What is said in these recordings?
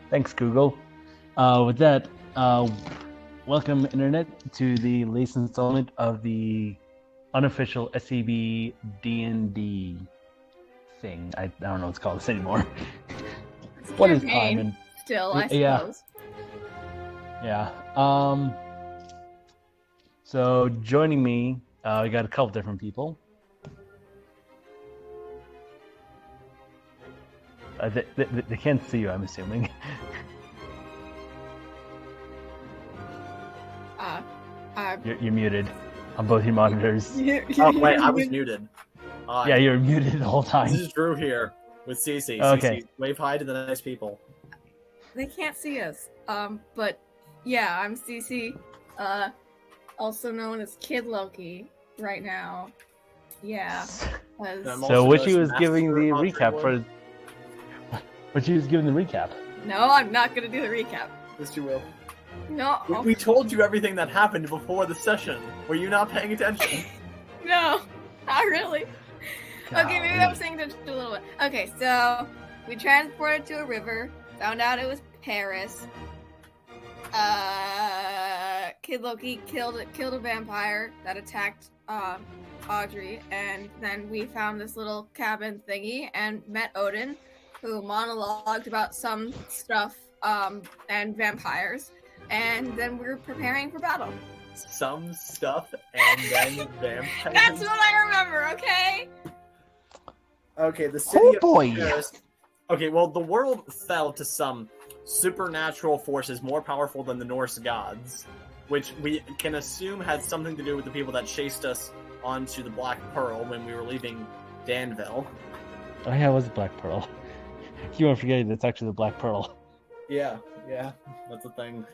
Thanks, Google. With that, welcome, Internet, to the latest installment of the unofficial SCB D&D thing. I don't know what's called this anymore. It's a What is campaign, time? And still, I yeah, suppose. yeah. So joining me, we got a couple different people. They can't see you, I'm assuming. You're muted on both your monitors. Oh, wait, I was muted. Yeah, you were muted the whole time. This is Drew here with Cece. Okay. Cece, wave hi to the nice people. They can't see us. But yeah, I'm Cece, also known as Kid Loki right now. Yeah. So what she was giving the recap for... What she was giving the recap. No, I'm not gonna do the recap. Yes, you will. No. We told you everything that happened before the session. Were you not paying attention? No, not really. Okay, maybe I'm saying just a little bit. Okay, so we transported to a river, found out it was Paris. Kid Loki killed a vampire that attacked Audrey, and then we found this little cabin thingy and met Odin, who monologued about some stuff and vampires, and then we were preparing for battle. Some stuff and then vampires. That's what I remember, okay? Okay, the city Oh boy! of Paris. Okay, well, the world fell to some supernatural forces more powerful than the Norse gods, which we can assume had something to do with the people that chased us onto the Black Pearl when we were leaving Danville. Oh yeah, it was Black Pearl. You won't forget it's actually the Black Pearl. Yeah, that's the thing.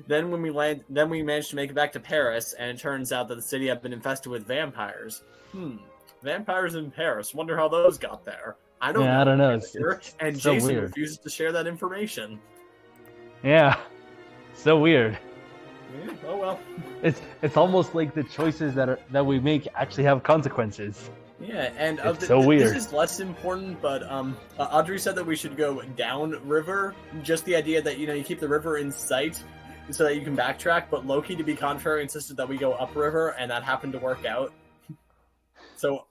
Then when we managed to make it back to Paris, and it turns out that the city had been infested with vampires. Vampires in Paris. Wonder how those got there. I don't know. It's and so Jason weird. refuses to share that information. Yeah, so weird. Yeah, oh well. It's almost like the choices that we make actually have consequences. Yeah, and it's so weird. This is less important, but Audrey said that we should go down river. Just the idea that you keep the river in sight so that you can backtrack. But Loki, to be contrary, insisted that we go upriver, and that happened to work out. So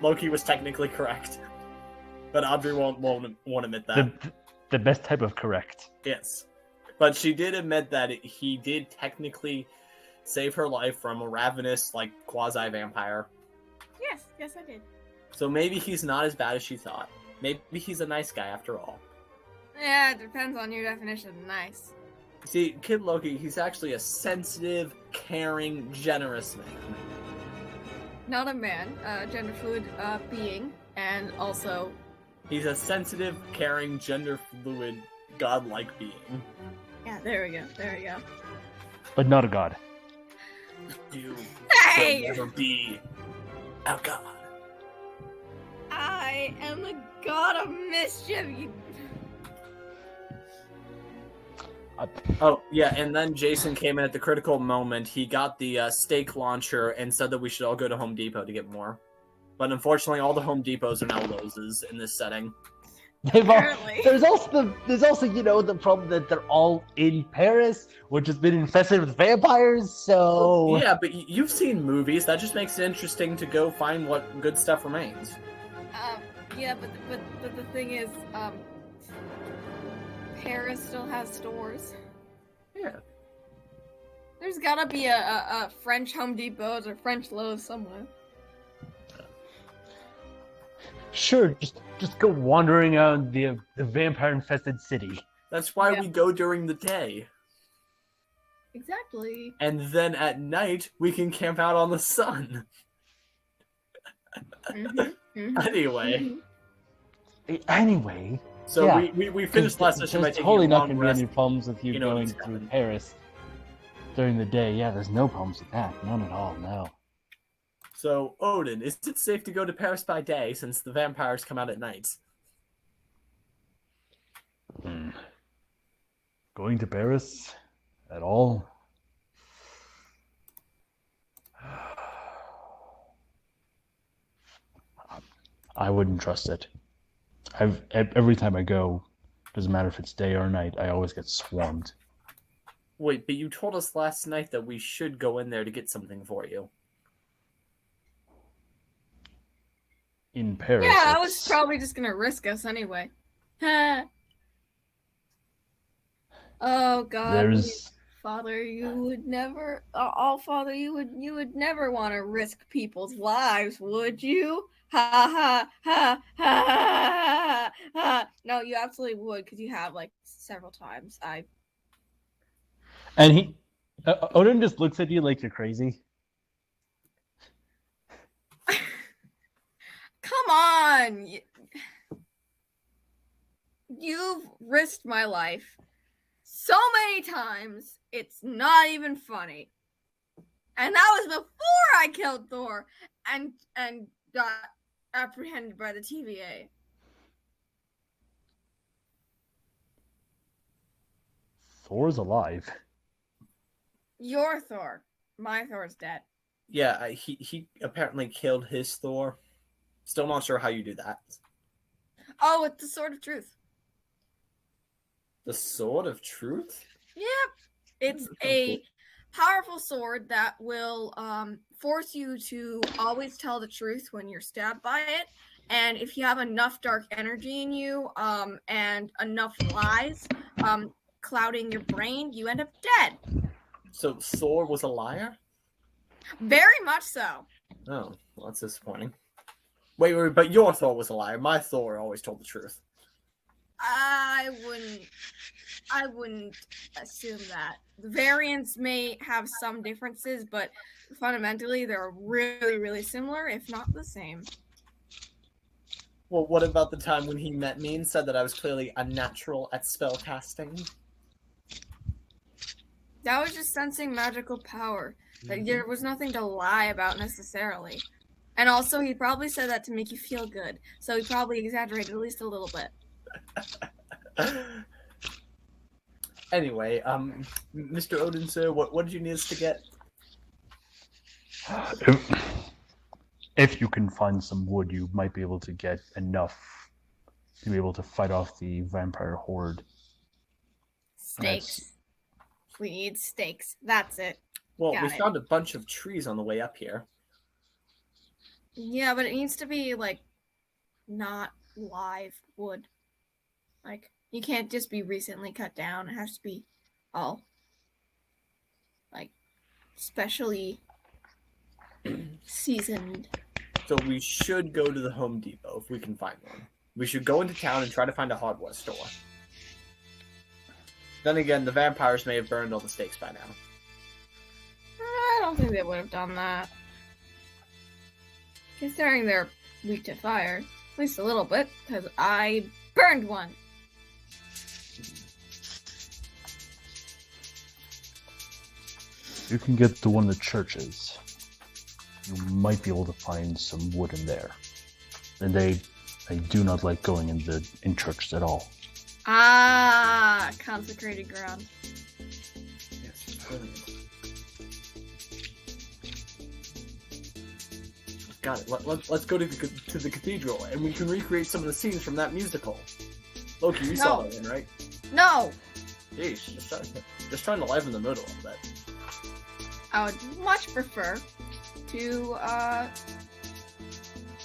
Loki was technically correct, but Audrey won't admit that. The best type of correct. Yes, but she did admit that he did technically save her life from a ravenous, quasi-vampire. Yes, I did. So maybe he's not as bad as she thought. Maybe he's a nice guy after all. Yeah, it depends on your definition of nice. See, Kid Loki, he's actually a sensitive, caring, generous man. Not a man, gender fluid being, and also... He's a sensitive, caring, gender fluid, godlike being. Yeah, there we go. But not a god. You Hey! will never be a god. I am the god of mischief, you... Oh, yeah, and then Jason came in at the critical moment. He got the stake launcher and said that we should all go to Home Depot to get more. But unfortunately, all the Home Depots are now Lowe's in this setting. There's also the problem that they're all in Paris, which has been infested with vampires, so... Yeah, but you've seen movies. That just makes it interesting to go find what good stuff remains. Yeah, but the thing is, Paris still has stores. Yeah. There's gotta be a French Home Depot or French Lowe's somewhere. Sure, just go wandering around the vampire-infested city. That's why we go during the day. Exactly. And then at night, we can camp out on the sun. Anyway. So yeah, we finished last session by taking totally a not long going to rest. be any problems with you going through Paris during the day. Yeah, there's no problems with that. None at all, no. So, Odin, is it safe to go to Paris by day since the vampires come out at night? Going to Paris at all? I wouldn't trust it. Every time I go, Doesn't matter if it's day or night, I always get swarmed. Wait, but you told us last night that we should go in there to get something for you. In Paris. Yeah, I was probably just gonna risk us anyway. Oh God, There's Father, you would never. Father, you would never want to risk people's lives, would you? Ha ha ha ha ha ha. No, you absolutely would, because you have like several times. And he, Odin just looks at you like you're crazy. Come on! You've risked my life so many times, it's not even funny. And that was before I killed Thor and got apprehended by the TVA. Thor's alive. Your Thor. My Thor's dead. Yeah, he apparently killed his Thor. Still not sure how you do that. Oh, it's the Sword of Truth. The Sword of Truth? Yep. It's a powerful sword that will force you to always tell the truth when you're stabbed by it. And if you have enough dark energy in you and enough lies clouding your brain, you end up dead. So Thor was a liar? Very much so. Oh, well, that's disappointing. Wait, but your Thor was a liar. My Thor always told the truth. I wouldn't assume that. The variants may have some differences, but fundamentally they're really, really similar, if not the same. Well, what about the time when he met me and said that I was clearly unnatural at spell casting? That was just sensing magical power. There was nothing to lie about necessarily. And also, he probably said that to make you feel good. So he probably exaggerated at least a little bit. Anyway, Mr. Odin, sir, what did you need us to get? If you can find some wood, you might be able to get enough to be able to fight off the vampire horde. Steaks. We need steaks. That's it. Well, we found a bunch of trees on the way up here. Yeah, but it needs to be, like, not live wood. Like, you can't just be recently cut down. It has to be all, like, specially seasoned. So we should go to the Home Depot if we can find one. We should go into town and try to find a hardware store. Then again, the vampires may have burned all the steaks by now. I don't think they would have done that. Considering they're weak to fire. At least a little bit, because I burned one. You can get to one of the churches. You might be able to find some wood in there. And they do not like going in churches at all. Ah, consecrated ground. Yes, brilliant. Got it. Let's go to the cathedral, and we can recreate some of the scenes from that musical. Loki, you saw that one, right? No! Jeez, just trying to liven the mood a little bit. I would much prefer to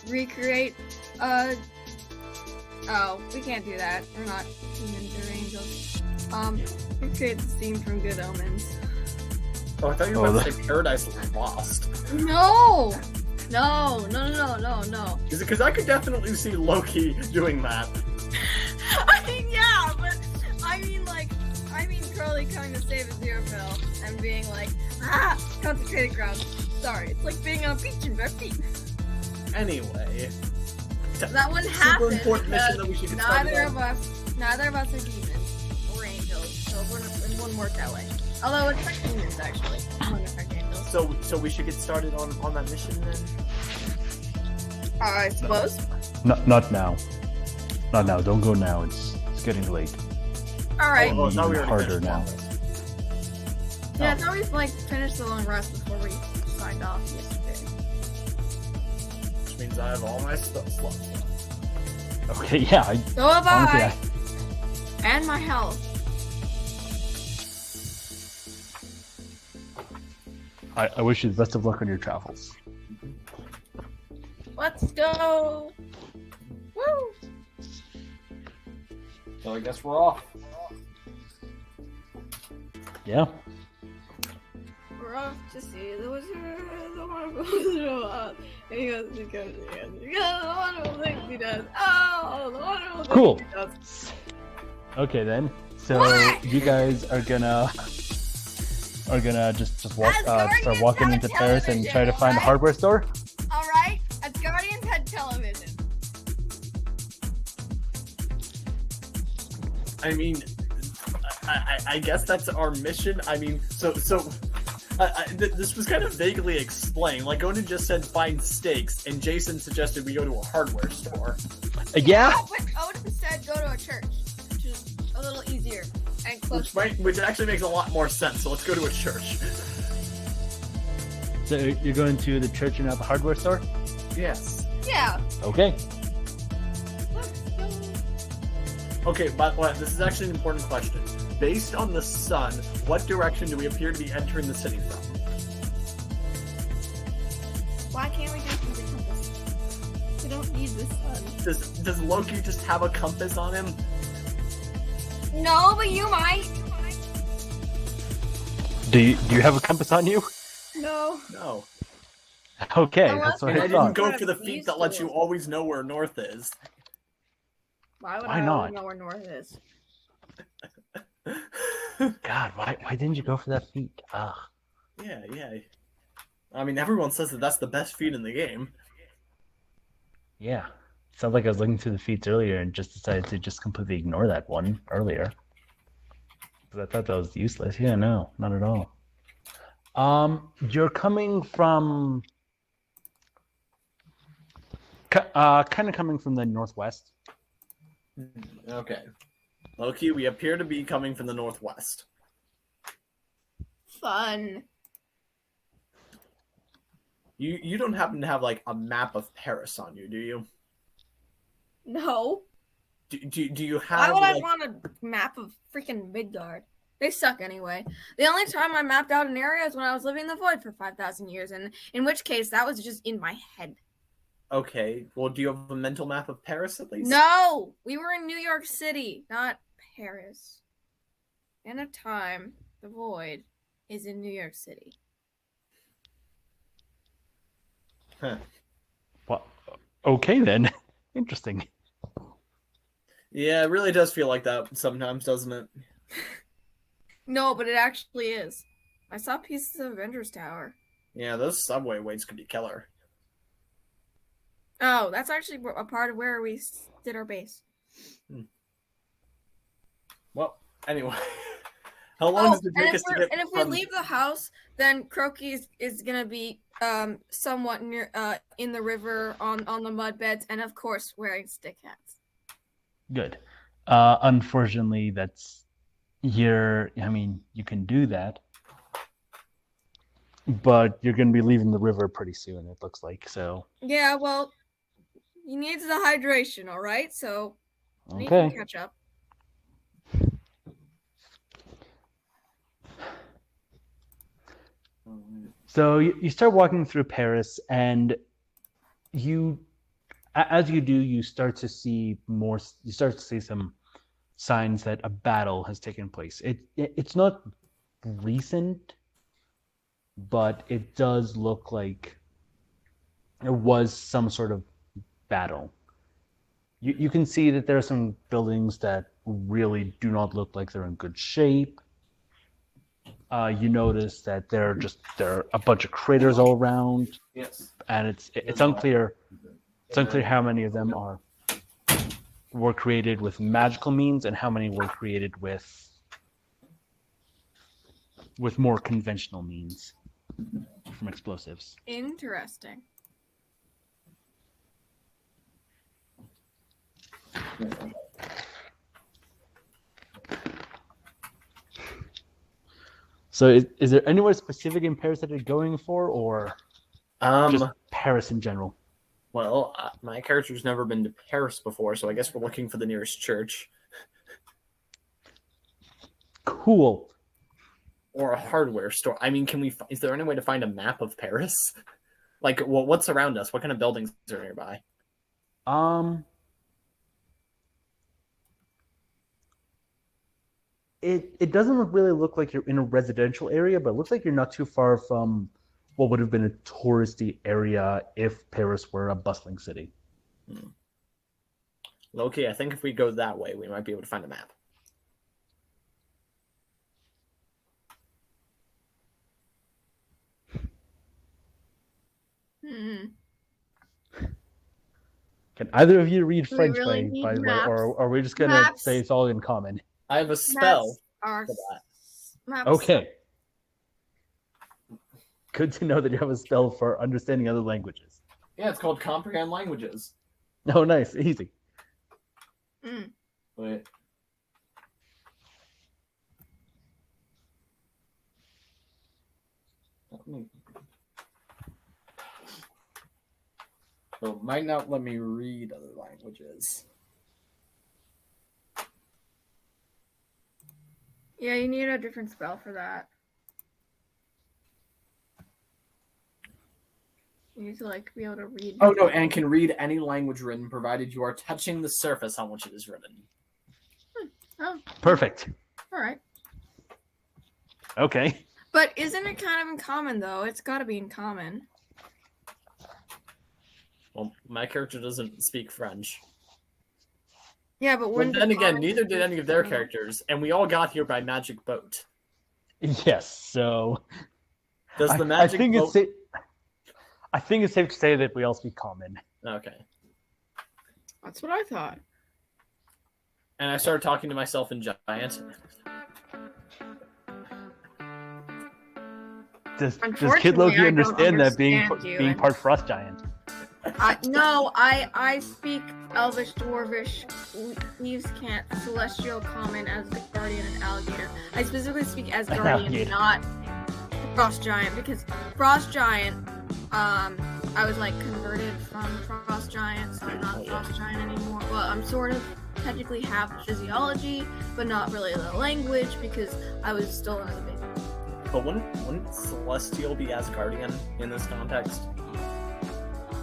recreate oh, we can't do that. We're not humans or angels. Recreate the scene from Good Omens. Oh, I thought you were about to say Paradise Lost. No! No. Is it because I could definitely see Loki doing that? I mean, yeah, but I mean Curly coming to save Aziraphale and being like, consecrated ground. Sorry, it's like being on a beach in bare feet. Anyway, that wouldn't happen. Super important mission that we should get neither of us are demons or angels, so it wouldn't work that way. Although it's like demons actually, it wouldn't affect angels. So we should get started on that mission then. I suppose. Not now. Not now. Don't go now. It's getting late. All right. Oh, now we harder now. Yeah, it's always like finished the long rest before we signed off yesterday. Which means I have all my stuff left. Okay, yeah. So have I. And my health. I wish you the best of luck on your travels. Let's go. Woo! So I guess we're off. Yeah. We're off to see the wizard, the wonderful Wizard of Oz. And he goes, because the wonderful things he does. Oh, the wonderful things Cool. he does. Okay then. So What? you guys are gonna just walk Asgardians start walking have a into Paris and try to television, find a alright? hardware store. Alright, Asgardians had television. I mean, I guess that's our mission. I mean, this was kind of vaguely explained. Like Odin just said, find steaks, and Jason suggested we go to a hardware store. Yeah. But Odin said go to a church, which is a little easier and closer. Which actually makes a lot more sense. So let's go to a church. So you're going to the church and not the hardware store? Yes. Yeah. Okay. Let's go. Okay, but this is actually an important question. Based on the sun, what direction do we appear to be entering the city from? Why can't we just use a compass? We don't need the sun. Does Loki just have a compass on him? No, but you might. Do you have a compass on you? No. No. Okay, Unless that's what And I I thought. didn't go Thought. for the feat that lets you always know where north is. Why would Why I not? always know where north is? God, why didn't you go for that feat? Ugh. Yeah. I mean, everyone says that that's the best feat in the game. Yeah. Sounds like I was looking through the feats earlier and just decided to just completely ignore that one earlier. Because I thought that was useless. Yeah, no, not at all. You're coming from kind of coming from the northwest. Okay. Loki, we appear to be coming from the northwest. Fun. You don't happen to have like a map of Paris on you, do you? No. Do you Why have would I like, want a map of freaking Midgard? They suck anyway. The only time I mapped out an area is when I was living in the void for 5,000 years, and in which case that was just in my head. Okay, well, do you have a mental map of Paris at least? No! We were in New York City, not Paris. In a time, the void is in New York City. Huh. Well, okay then. Interesting. Yeah, it really does feel like that sometimes, doesn't it? No, but it actually is. I saw pieces of Avengers Tower. Yeah, those subway waits could be killer. Oh, that's actually a part of where we did our base. Well, anyway. How long does it take us to get and if we leave the house, then Croaky is gonna be somewhat near in the river on the mud beds, and of course wearing stick hats. Good. Unfortunately, I mean, you can do that, but you're going to be leaving the river pretty soon, it looks like, so. Yeah, well, he needs the hydration, all right? So he Okay. can catch up. So you start walking through Paris, and as you do, you start to see some signs that a battle has taken place. It's not recent, but it does look like there was some sort of battle. You can see that there are some buildings that really do not look like they're in good shape. You notice that there are a bunch of craters all around. Yes. And it's unclear how many of them were created with magical means and how many were created with more conventional means from explosives. Interesting. So is there anywhere specific in Paris that you're going for, or just Paris in general? Well, my character's never been to Paris before, so I guess we're looking for the nearest church. Cool. Or a hardware store. I mean, is there any way to find a map of Paris? Like, what's around us? What kind of buildings are nearby? It doesn't really look like you're in a residential area, but it looks like you're not too far from what would have been a touristy area if Paris were a bustling city. Loki, I think if we go that way, we might be able to find a map. Can either of you read Do we French, really by need the way, maps? or are we just gonna Maps. say it's all in common? I have a spell Are for that. maps. Okay. Good to know that you have a spell for understanding other languages. Yeah, it's called Comprehend Languages. Oh, nice, easy. Wait. So it might not let me read other languages. Yeah, you need a different spell for that. You need to be able to read. Oh no, and can read any language written, provided you are touching the surface on which it is written. Oh, Perfect. all right. Okay. But isn't it kind of in common though? It's got to be in common. Well, my character doesn't speak French. Yeah, but But then again, neither did any of their characters, and we all got here by magic boat. Yes. So. Does the magic boat? I think it's safe to say that we all speak common. Okay. That's what I thought. And I started talking to myself in giant. Does Kid Loki understand that being part frost giant? No, I speak Elvish, Dwarvish, Thieves' Cant, Celestial, Common, as the Guardian, and Alligator. I specifically speak as Guardian, not Frost Giant, because Frost Giant, I was converted from Frost Giant, so I'm not Frost Giant anymore. Well, I'm sort of technically have physiology, but not really the language, because I was stolen as a baby. But wouldn't Celestial be Asgardian in this context?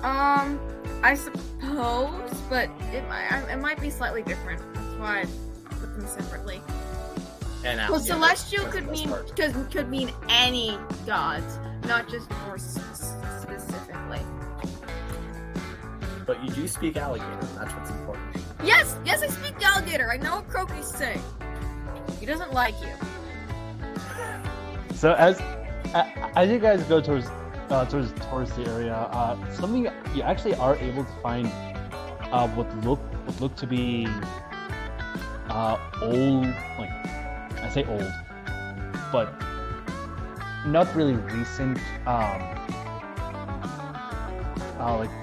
I suppose, but it might be slightly different. That's why I put them separately. Well, Celestial could mean any gods, not just more specifically. But you do speak alligator, and that's what's important. Yes, I speak alligator. I know what Croaky's saying. He doesn't like you. So as you guys go towards the area, something you actually are able to find what look to be old, I say old, but not really recent,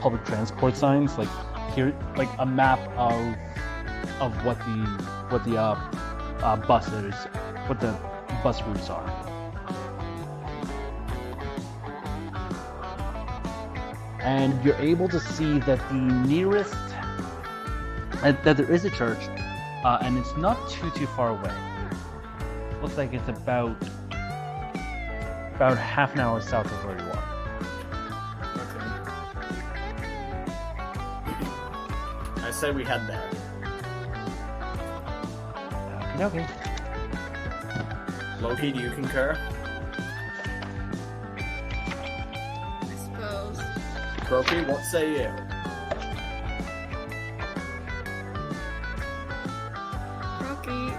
public transport signs, here, a map of what the bus routes are. And you're able to see that the nearest, that there is a church, and it's not too far away. Looks like it's about half an hour south of where you are. I say we head there. Okay. Loki, do you concur? I suppose. Croaky, what say you? Croaky,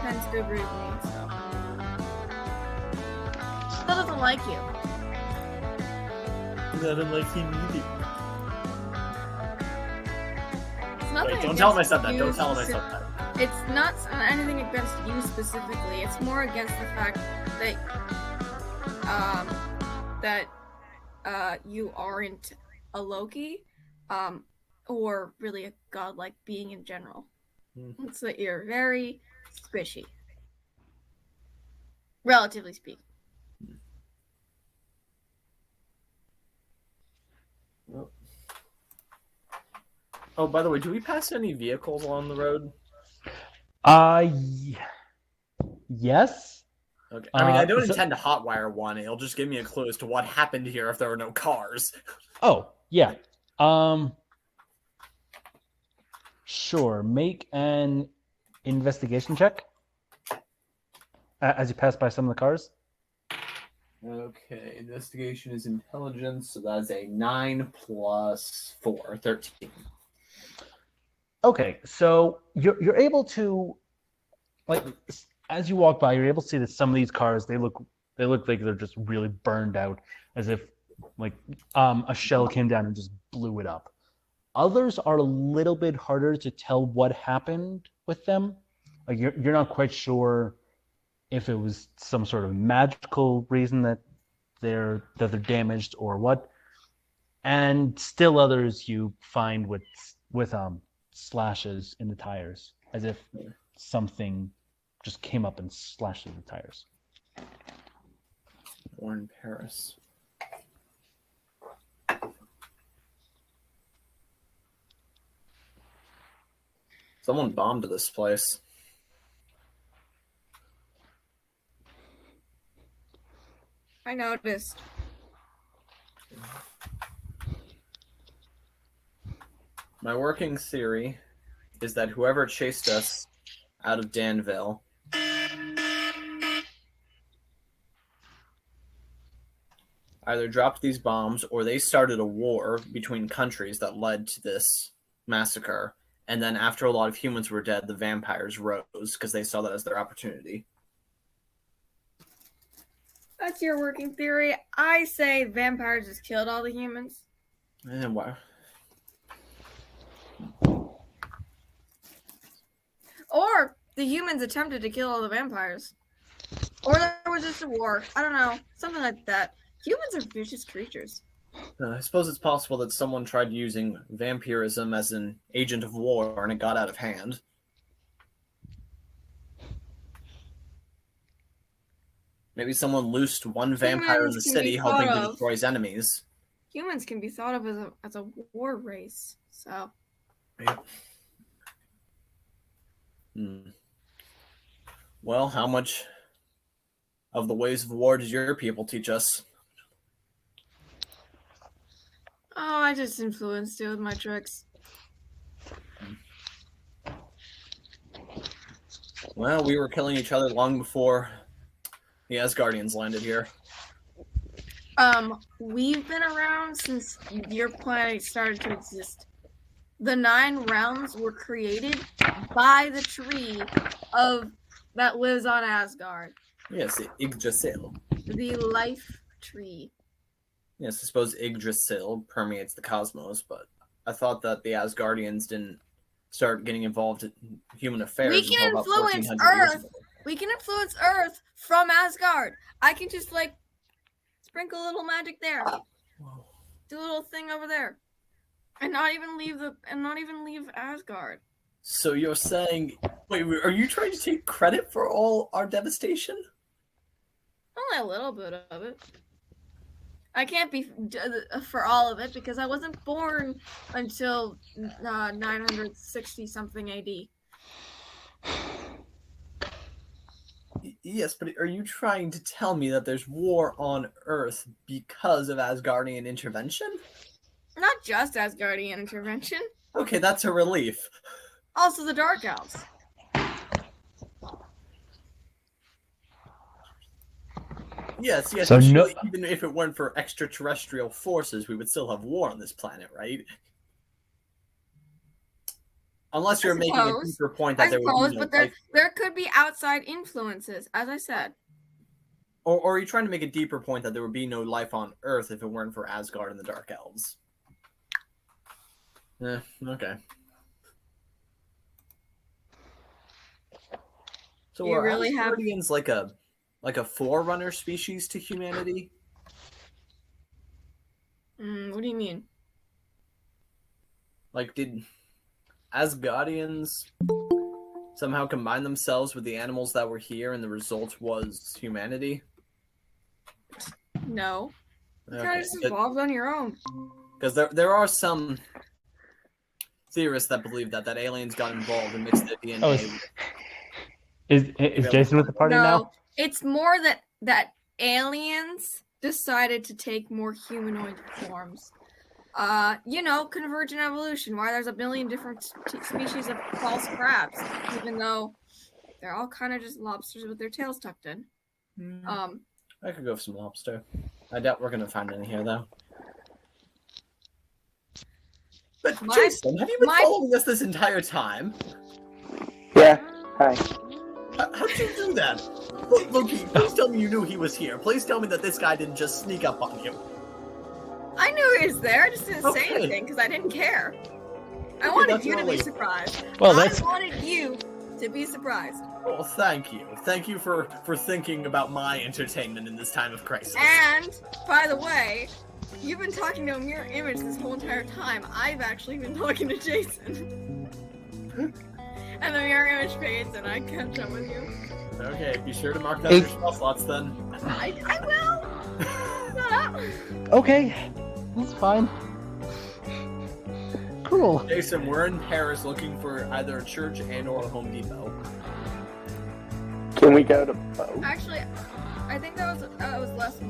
tends to agree with me, so. Still doesn't like you. He doesn't like him either. Wait, don't tell him I said that. Don't tell him I said that. It's not anything against you specifically. It's more against the fact that you aren't a Loki, or really a godlike being in general. It's that you're very squishy, relatively speaking. Oh, by the way, do we pass any vehicles along the road? Y- yes. Okay. I mean, I don't So- intend to hotwire one. It'll just give me a clue as to what happened here if there were no cars. Oh, yeah. Sure. Make an investigation check as you pass by some of the cars. Okay, investigation is intelligence, so that's a 9 plus 4, 13. Okay, so you're able to, like, as you walk by, you're able to see that some of these cars they look like they're just really burned out, as if like a shell came down and just blew it up. Others are a little bit harder to tell what happened with them. Like you're not quite sure if it was some sort of magical reason that they're damaged or what. And still others you find with slashes in the tires, as if something just came up and slashed through the tires. Or in Paris. Someone bombed this place. I noticed. My working theory is that whoever chased us out of Danville either dropped these bombs or they started a war between countries that led to this massacre. And then after a lot of humans were dead, the vampires rose because they saw that as their opportunity. That's your working theory. I say vampires just killed all the humans. And wow. Or the humans attempted to kill all the vampires. Or there was just a war. I don't know. Something like that. Humans are vicious creatures. I suppose it's possible that someone tried using vampirism as an agent of war and it got out of hand. Maybe someone loosed one vampire in the city hoping to destroy his enemies. Humans can be thought of as a war race. So. Well, how much of the ways of war did your people teach us? Oh, I just influenced you with my tricks. Well, we were killing each other long before the Asgardians landed here. We've been around since your planet started to exist. The 9 realms were created by the tree that lives on Asgard. Yes, Yggdrasil. The life tree. Yes, I suppose Yggdrasil permeates the cosmos, but I thought that the Asgardians didn't start getting involved in human affairs. We can influence Earth. We can influence Earth from Asgard. I can just sprinkle a little magic there. Whoa. Do a little thing over there. And not even leave Asgard. So you're saying, wait, are you trying to take credit for all our devastation? Only a little bit of it. I can't be for all of it because I wasn't born until 960 something AD. Yes, but are you trying to tell me that there's war on Earth because of Asgardian intervention? Not just Asgardian intervention. Okay, that's a relief. Also the Dark Elves. Yes. So even if it weren't for extraterrestrial forces, we would still have war on this planet, right? Unless you're making a deeper point that there could be outside influences, as I said. Or are you trying to make a deeper point that there would be no life on Earth if it weren't for Asgard and the Dark Elves? Okay. So you are really Asgardians like a forerunner species to humanity? What do you mean? Like, did Asgardians somehow combine themselves with the animals that were here and the result was humanity? No. Okay. You kind of just evolved on your own. Because there are some theorists that believe that aliens got involved and mixed their DNA Is Jason with the party now? No, it's more that aliens decided to take more humanoid forms. Convergent evolution. Why there's a billion different species of false crabs, even though they're all kind of just lobsters with their tails tucked in. I could go for some lobster. I doubt we're gonna find any here though. But Jason, have you been following us this entire time? Yeah. Hi. How did you do that? Loki, please tell me you knew he was here. Please tell me that this guy didn't just sneak up on you. I knew he was there. I just didn't say anything because I didn't care. I wanted you to be surprised. Well, I wanted you to be surprised. Well, thank you. Thank you for thinking about my entertainment in this time of crisis. And, by the way, you've been talking to a mirror image this whole entire time. I've actually been talking to Jason. And the mirror image fades and I catch up with you. Okay, be sure to mark down your spell slots then. I will! Okay, that's fine. Cool. Jason, we're in Paris looking for either a church and or a Home Depot. Can we go to both? Actually, I think that was less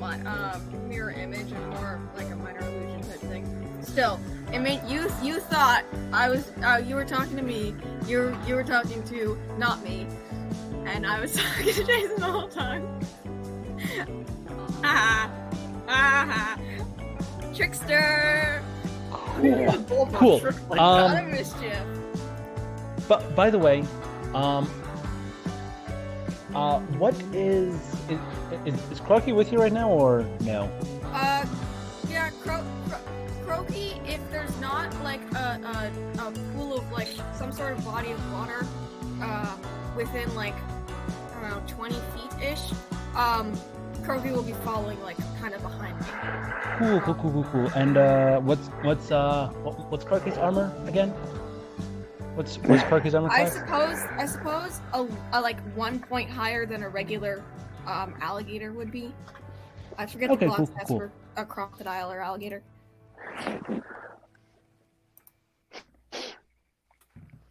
mirror image and more like a minor illusion type thing. Still, it made you thought I was you were talking to me. You were talking to not me, and I was talking to Jason the whole time. Trickster. Cool. Mischief. But by the way, what is Croaky with you right now or no? Yeah, Croaky. If there's not like a pool of like some sort of body of water, within like I don't know 20 feet ish, Croaky will be following like kind of behind me. Cool. And what's Croaky's armor again? What's Croaky's armor class? I suppose a like 1 point higher than a regular alligator would be. I forget the class test for a crocodile or alligator.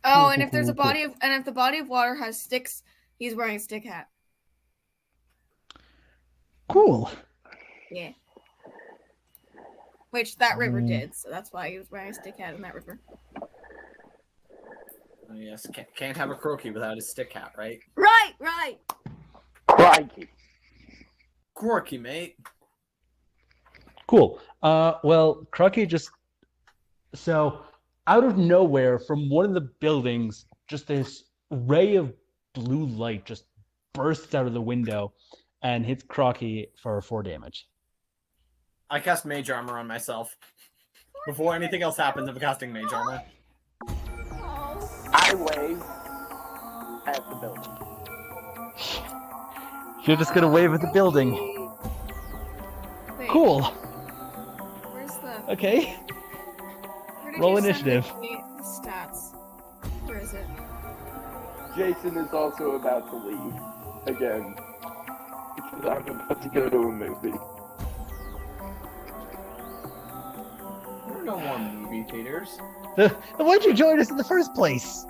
Oh, and if there's a body of if the body of water has sticks, he's wearing a stick hat. Cool. Yeah. Which that river did, so that's why he was wearing a stick hat in that river. Oh, yes, can't have a croaky without his stick hat, right? Right. Crikey. Croaky, mate. Cool. Well, Croaky just out of nowhere from one of the buildings, just this ray of blue light just bursts out of the window and hits Croaky for 4 damage. I cast Mage Armor on myself. Before anything else happens, I'm casting Mage Armor. I wave at the building. You're just gonna wave at the building. Wait, cool. Where's the... Okay. Where did Roll you send initiative. The stats. Where is it? Jason is also about to leave again. Because I'm about to go to a movie. There are no more movie theaters. Then why'd you join us in the first place?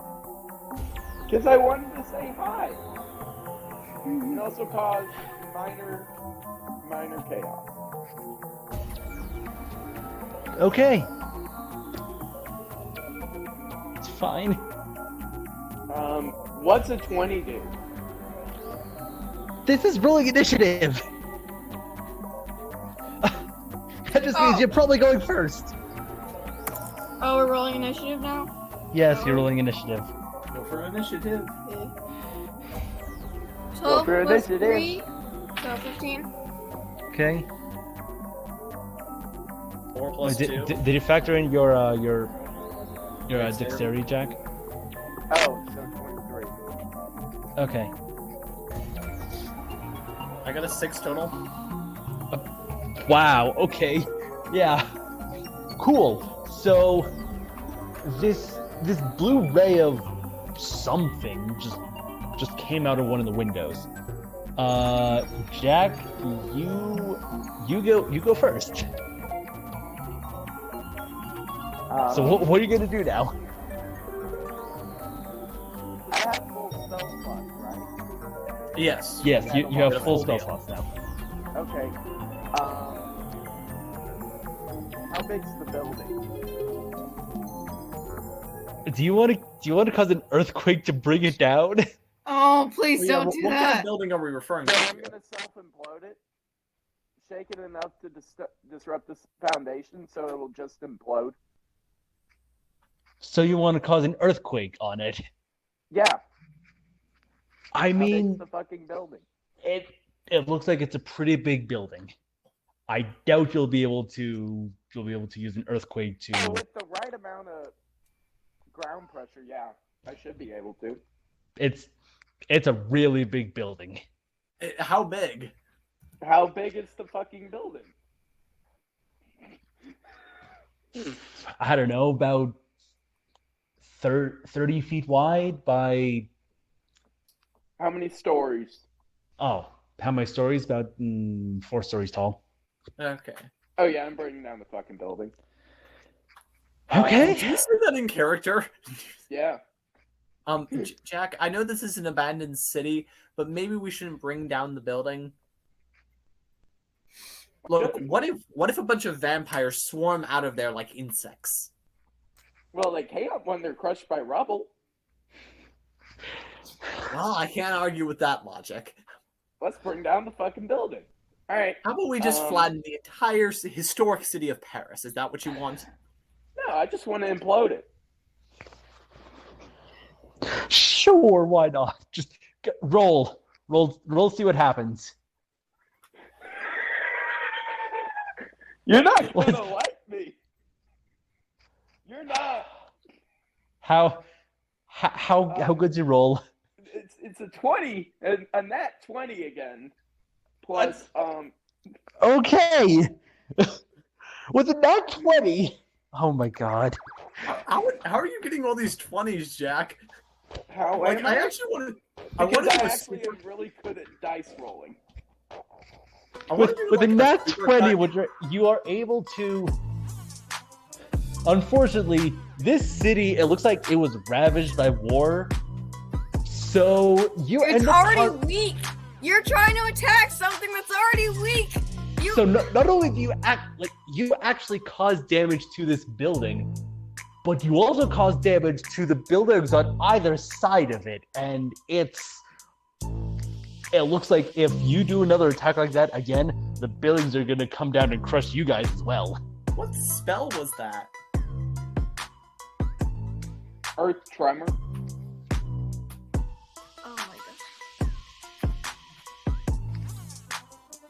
Because I wanted to say hi. And also cause minor chaos. Okay. It's fine. What's a 20 do? This is rolling initiative. That just means you're probably going first. Oh, we're rolling initiative now? Yes, you're rolling initiative. Go for initiative. 12 for plus initiative. 3, so 15. Okay. 4 plus 2. Did you factor in your dexterity, Jack? Oh, so 23. Okay. I got a 6 total. Wow. Okay. Yeah. Cool. So this blue ray of something just came out of one of the windows. Jack, you go first. So what are you gonna do now? I have full spell slots, right? Yes. Yes, you have full spell deal. slots now. Okay. How big's the building? Do you want to cause an earthquake to bring it down? Oh, please Well, yeah, don't what, do what kind of that. building are we referring So to? I'm gonna self-implode it, shake it enough to disrupt the foundation, so it'll just implode. So you want to cause an earthquake on it? Yeah. I How mean, big's the fucking building? it looks like it's a pretty big building. I doubt you'll be able to use an earthquake to. So with the right amount of ground pressure, yeah, I should be able to. It's a really big building. How big? How big is the fucking building? I don't know, about 30 feet wide by. How many stories? Oh, how many stories? About 4 stories tall. Okay. Oh yeah, I'm bringing down the fucking building. Okay. Do you say that in character? Yeah. Jack, I know this is an abandoned city, but maybe we shouldn't bring down the building. Look, what if a bunch of vampires swarm out of there like insects? Well, they can't when they're crushed by rubble. Well, I can't argue with that logic. Let's bring down the fucking building. All right. How about we just flatten the entire historic city of Paris? Is that what you want? No, I just want to implode it. Sure, why not? Just roll, see what happens. You're not gonna like me. You're not. How good's your roll? It's a 20, and a nat 20 again. Plus, Okay. With a nat 20. Oh my god. How are you getting all these 20s, Jack? how Like, am I I? actually want to. Because I actually am really good at dice rolling. With a nat 20, you are able to. Unfortunately, this city, it looks like it was ravaged by war. So you It's end up already weak. You're trying to attack something that's already weak. So not only do you you actually cause damage to this building, but you also cause damage to the buildings on either side of it, and it looks like if you do another attack like that again, the buildings are gonna come down and crush you guys as well. What spell was that? Earth tremor. Oh my god.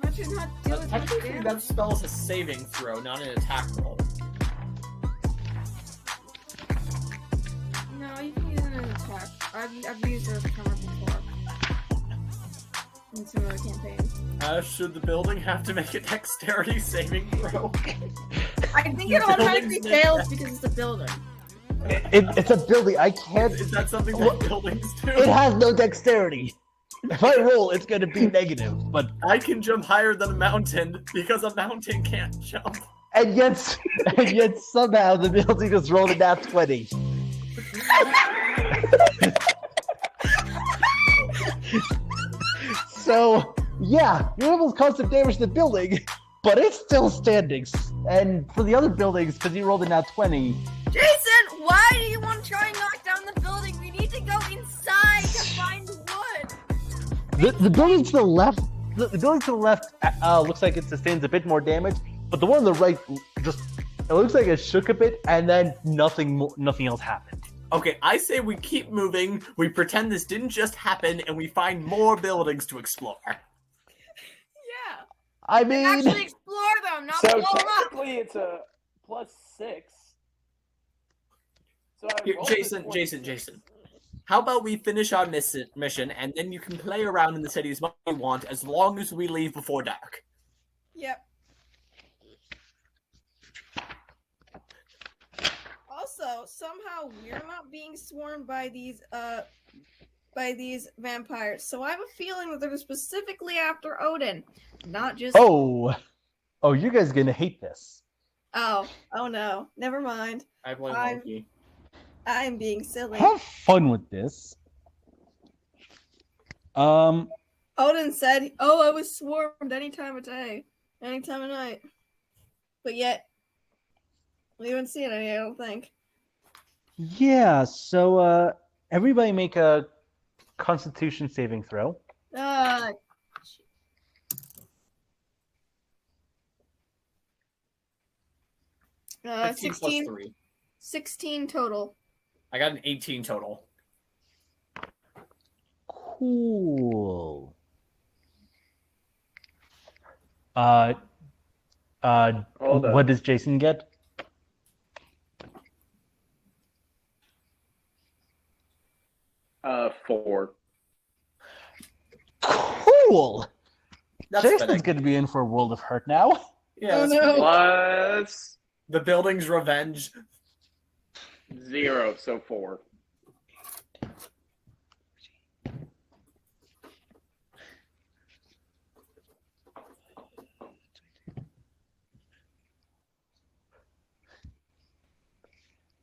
Imagine not doing much Technically, damage. that spell is a saving throw, not an attack roll. No, you can use it in an attack. I've used Earth Tremor before. In some other campaigns. Should the building have to make a dexterity saving throw? I think it automatically fails because it's a building. It's a building. I can't. Is that something that buildings do? It has no dexterity. If I roll, it's gonna be negative. But I can jump higher than a mountain because a mountain can't jump. and yet somehow the building just rolled a nat 20. So yeah, you're able to cause some damage to the building, but it's still standing. And for the other buildings, because you rolled a nat 20. Jason, why do you want to try and knock down the building? We need to go inside to find wood. The building to the left, the building to the left looks like it sustains a bit more damage, but the one on the right just it looks like it shook a bit, and then nothing else happened. Okay, I say we keep moving, we pretend this didn't just happen, and we find more buildings to explore. Yeah. I mean, Actually explore them, not So blow them up. technically, it's a +6. So I Here, rolled a Jason. 26. How about we finish our mission, and then you can play around in the city as much as you want, as long as we leave before dark. Yep. Also, somehow we're not being swarmed by these vampires. So I have a feeling that they're specifically after Odin, not just. oh, you guys are gonna hate this. Oh no. Never mind. I blame I'm- Loki. I'm being silly. Have fun with this. Odin said, "Oh, I was swarmed any time of day, any time of night." But yet, we haven't seen any. I don't think. Yeah. So, everybody make a Constitution saving throw. 15 plus 16, 3. 16 total. I got an 18 total. Cool. Hold What up. does Jason get? Four. Cool. That's Jason's fitting. going to be in for a world of hurt now. Yeah, Oh, that's no. fitting. Plus The building's revenge. 0, so 4.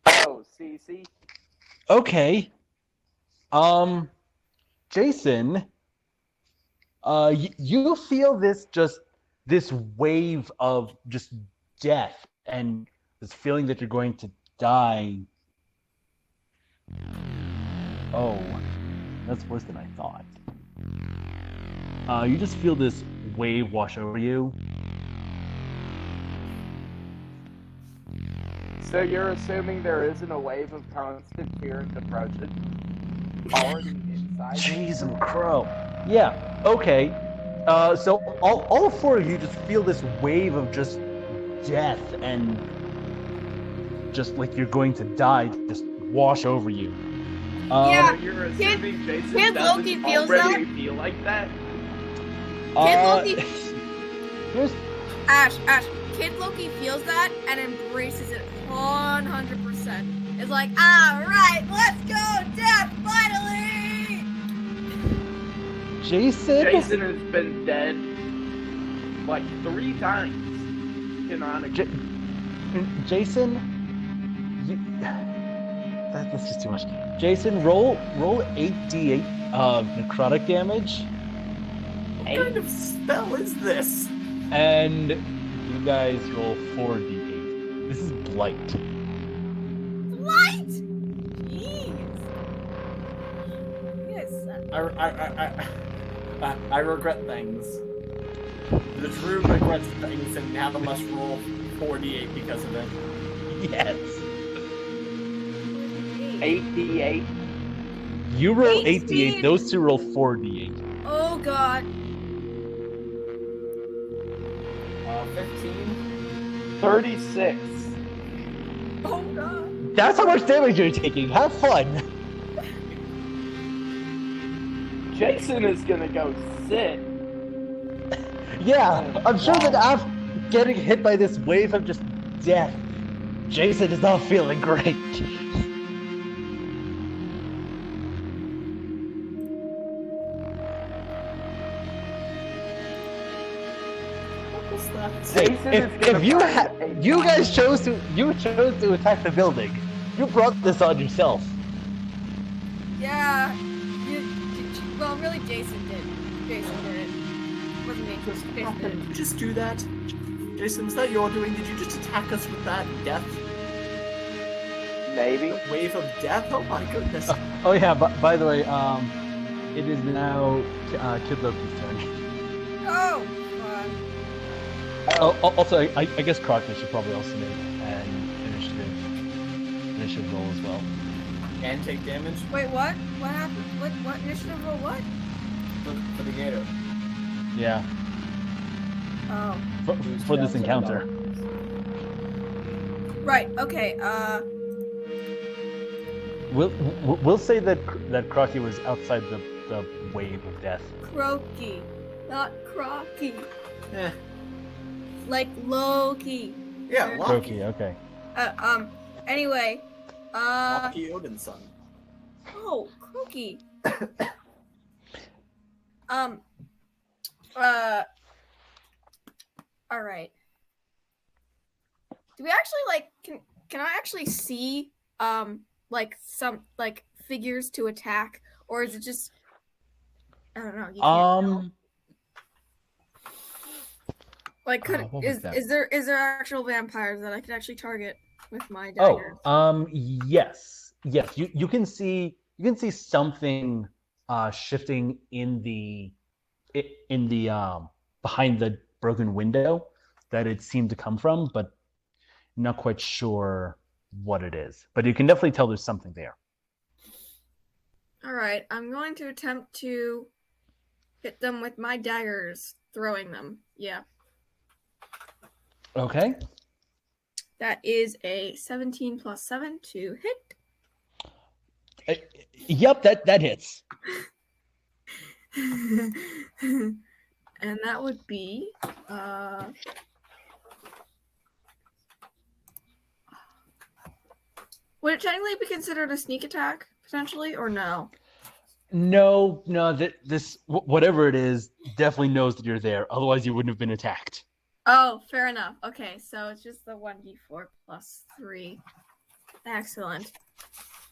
Oh, see? Okay. Jason, you feel this wave of just death and this feeling that you're going to die. Oh, that's worse than I thought. You just feel this wave wash over you. So you're assuming there isn't a wave of constant fear and depression already inside? Jeez and crow. Yeah, okay. So all four of you just feel this wave of just death and just like you're going to die just wash over you. Yeah. So you're assuming Jason Kid doesn't Loki feels already feel like that? Kid Loki. Here's Ash. Kid Loki feels that and embraces it 100%. It's like, all right, let's go, death, finally. Jason. Jason has been dead like 3 times canonically. Jason, that's just too much. Jason, roll 8d8 of necrotic damage, What kind of spell is this? and you guys roll 4d8. This is blight. What? Jeez. Yes. I regret things. The Drew regrets things and now must roll 48 because of it. Yes. 8d8. You roll 18. 8d8. Those two roll 4d8. Oh God. 15. 36. Oh God. That's how much damage you're taking. Have fun. Jason is gonna go sit. Yeah, I'm sure that after getting hit by this wave of just death, Jason is not feeling great. What was that? Hey, Jason is if gonna you find a you guys diamond. chose to attack the building, you brought this on yourself. Yeah. Well, really, Jason did. Jason did it. It wasn't me. Jason did Did it. you just do that? Jason, was that your doing? Did you just attack us with that death? Maybe. Wave of death? Oh my goodness. Oh yeah, by the way, it is now Kid Loki's turn. Oh. Also, I guess Crockett should probably also make an initiative roll as well. And take damage Wait, what? What happened? What initiative roll? What? for the gator. Yeah, Oh. for this encounter. Right. Okay. We'll say that Crocky was outside the wave of death. Croaky, not Crocky. Eh. Like Loki. Yeah, Croaky, Loki. okay. Anyway. Loki Odin's son. Oh, Croaky. All right. Do we actually can I actually see like some like figures to attack, or is it just I don't know. You can't tell. Like, what was that? is there actual vampires that I could actually target with my dagger? Yes. You can see something shifting in the behind the broken window that it seemed to come from, but not quite sure what it is. But you can definitely tell there's something there. All right, I'm going to attempt to hit them with my daggers, throwing them. Yeah. Okay. That is a 17 plus 7 to hit. Yep, that hits. And that would be would it technically be considered a sneak attack potentially, or no? No, this whatever it is definitely knows that you're there. Otherwise, you wouldn't have been attacked. Oh, fair enough. Okay, so it's just the 1d4 plus 3. Excellent.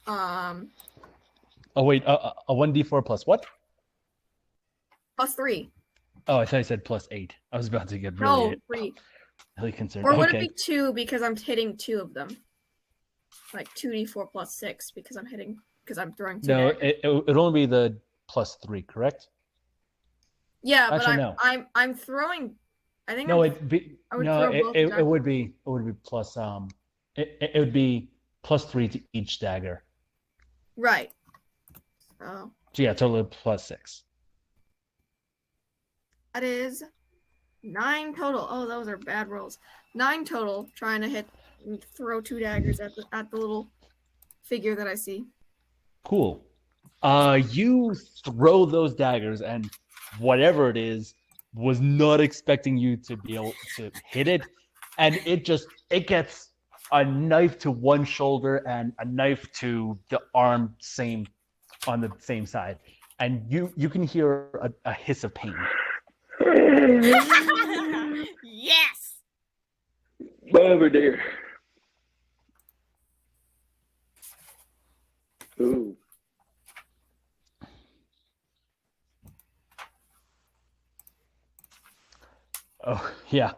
Oh wait, a 1d4 plus what? Plus 3. Oh, I thought you said plus 8. I was about to get really, 3. really concerned. Or would it be 2 because I'm hitting 2 of them? Like 2d4 plus 6 because I'm throwing 2. No, it'd only be the plus 3, correct? Yeah, actually, but I'm throwing. I think no, it would be plus it would be plus 3 to each dagger. Right. So yeah, totally plus 6. That is 9 total. Oh, those are bad rolls. 9 total. Trying to throw 2 daggers at the little figure that I see. Cool. You throw those daggers, and whatever it is was not expecting you to be able to hit it, and it gets a knife to one shoulder and a knife to the arm on the same side, and you can hear a hiss of pain. Yes. Over there. Ooh. Oh, yeah.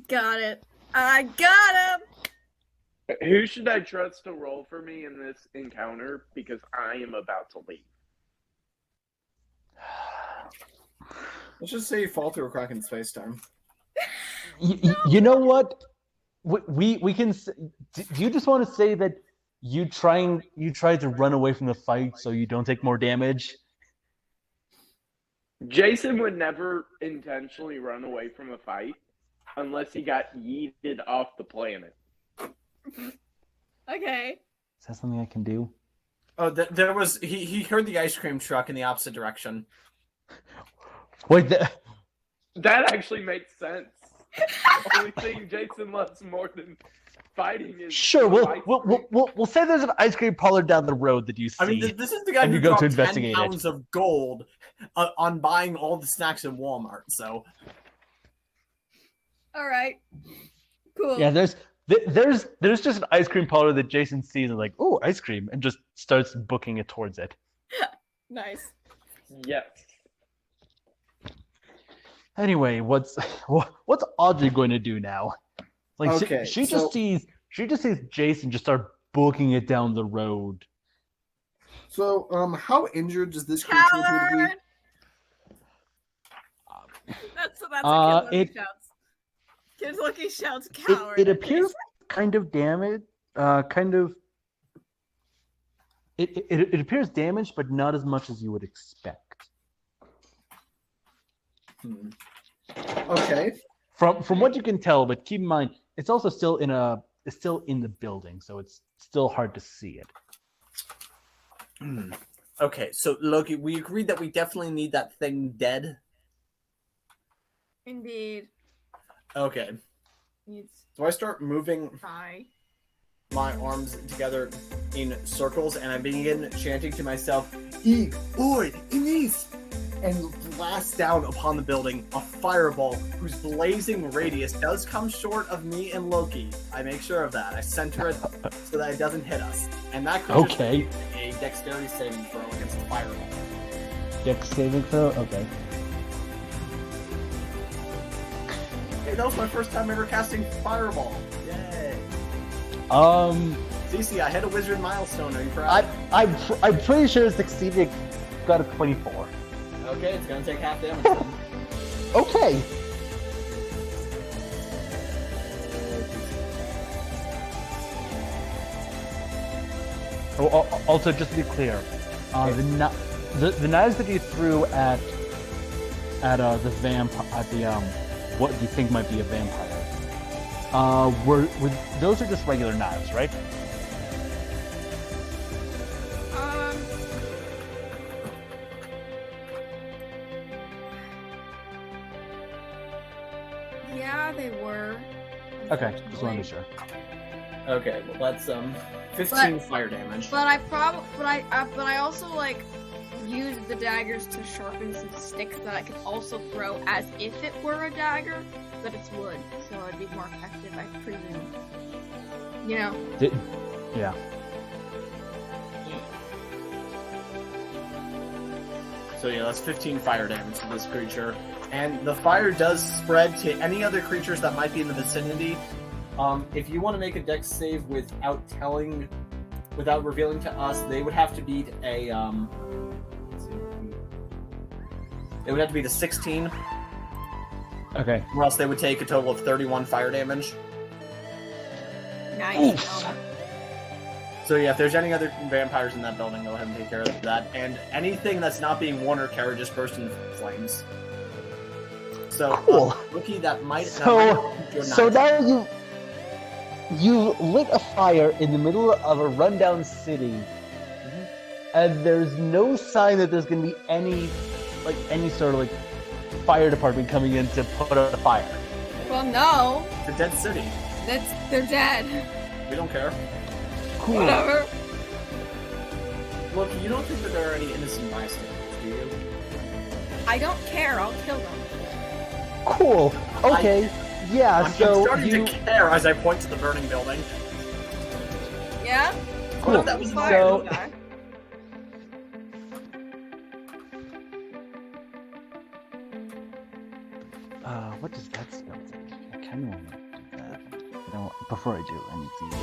Got it. I got him. Who should I trust to roll for me in this encounter? Because I am about to leave. Let's just say you fall through a crack in space time. You know what? We can. Do you just want to say that you tried to run away from the fight so you don't take more damage? Jason would never intentionally run away from a fight unless he got yeeted off the planet. Okay. Is that something I can do? Oh, there was he heard the ice cream truck in the opposite direction. Wait, that actually makes sense. The only thing Jason loves more than fighting is sure. We'll say there's an ice cream parlor down the road that you see. I mean, this is the guy who dropped 10 pounds of gold on buying all the snacks in Walmart. So, all right, cool. Yeah, there's just an ice cream parlor that Jason sees and like, oh, ice cream, and just starts booking it towards it. Nice. Yes. Anyway, what's Audrey going to do now? Like, okay, she just sees Jason just start booking it down the road. So, how injured does this creature appear to be? That's what Kid Lucky shouts. Kid Lucky shouts coward. It appears kind of damaged. It appears damaged, but not as much as you would expect. Okay. From what you can tell, but keep in mind, it's also still in the building, so it's still hard to see it. Okay, so Loki, we agreed that we definitely need that thing dead. Indeed. Okay. So I start moving my arms together in circles, and I begin chanting to myself, "E, Oi, Inis!" and blast down upon the building a fireball whose blazing radius does come short of me and Loki. I make sure of that. I center it so that it doesn't hit us. And that creature okay. a dexterity saving throw against the fireball. Dex saving throw? Okay. Hey, that was my first time ever casting Fireball. Yay. CC, I hit a wizard milestone. Are you proud? I'm pretty sure it's succeeded. Got a 24. Okay, it's gonna take half damage then. Okay. Also, just to be clear, the knives that you threw at what you think might be a vampire, were those are just regular knives, right? Yeah, they were. Okay, just want to be sure. Okay, well that's 15 fire damage. But I also like used the daggers to sharpen some sticks that I could also throw as if it were a dagger, but it's wood, so it'd be more effective, I presume. You know? Yeah. So yeah, that's 15 fire damage to this creature. And the fire does spread to any other creatures that might be in the vicinity. If you want to make a dex save without revealing to us, they would have to beat a, it would have to be the 16. Okay. Or else they would take a total of 31 fire damage. Nice. So yeah, if there's any other vampires in that building, go ahead and take care of that. And anything that's not being worn or carried just burst into flames. So, cool. Rookie, that might... So now you lit a fire in the middle of a rundown city, and there's no sign that there's going to be any sort of fire department coming in to put out the fire. Well, no. It's a dead city. They're dead. We don't care. Cool. Whatever. Look, you don't think that there are any innocent bystanders, do you? I don't care. I'll kill them. Cool. Okay. I'm starting to care as I point to the burning building. Yeah? Cool. That was So... what does that spell do? I kind of want to do that. Before I do, I need to use this.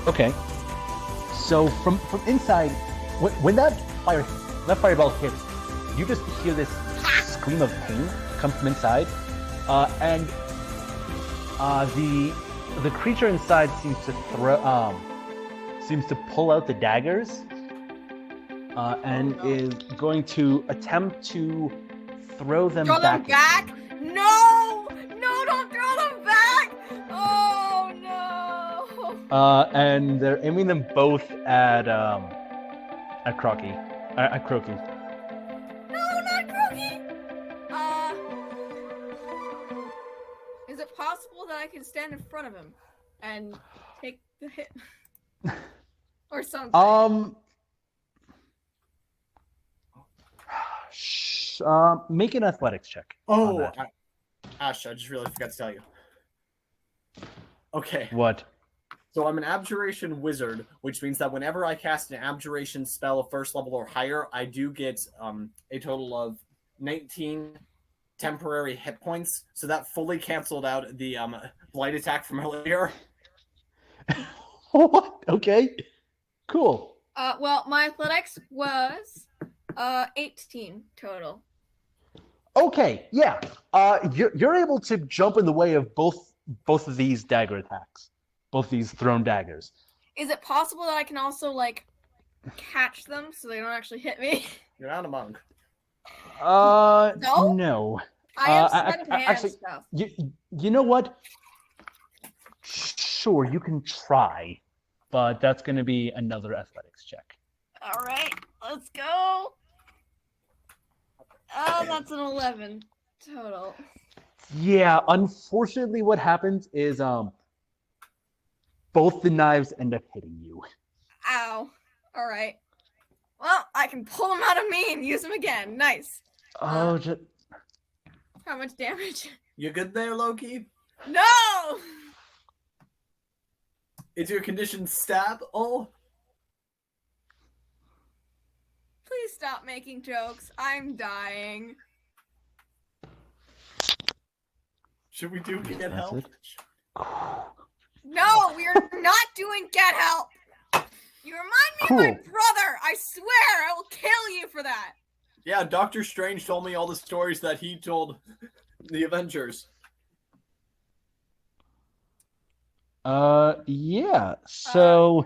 Okay. So from inside, when that fireball hits, you just hear this scream of pain come from inside, and the creature inside seems to pull out the daggers, and is going to attempt to throw them back. Throw them back? No! No, don't throw them back! Oh no! And they're aiming them both at Croaky. At Croaky. No, not Croaky! Is it possible that I can stand in front of him and take the hit? Or something? Make an athletics check. Oh, Ash, I just really forgot to tell you. Okay. What? So I'm an abjuration wizard, which means that whenever I cast an abjuration spell of first level or higher, I do get a total of 19 temporary hit points. So that fully canceled out the blight attack from earlier. What? Okay. Cool. Well, my athletics was 18 total. Okay, yeah. You're able to jump in the way of both of these dagger attacks. Both these thrown daggers. Is it possible that I can also catch them so they don't actually hit me? You're not a monk. No. I have sleight of hand actually, stuff. You know what? Sure, you can try, but that's going to be another athletics check. All right, let's go. Oh, that's an 11 total. Yeah, unfortunately, what happens is both the knives end up hitting you. Ow. All right. Well, I can pull them out of me and use them again. Nice. Oh, How much damage? You good there, Loki? No! Is your condition stab? Oh. Please stop making jokes. I'm dying. Should we do get That's help? it. No, we are not doing get help. You remind me of my brother. I swear I will kill you for that. Yeah, Doctor Strange told me all the stories that he told the Avengers. Yeah. So.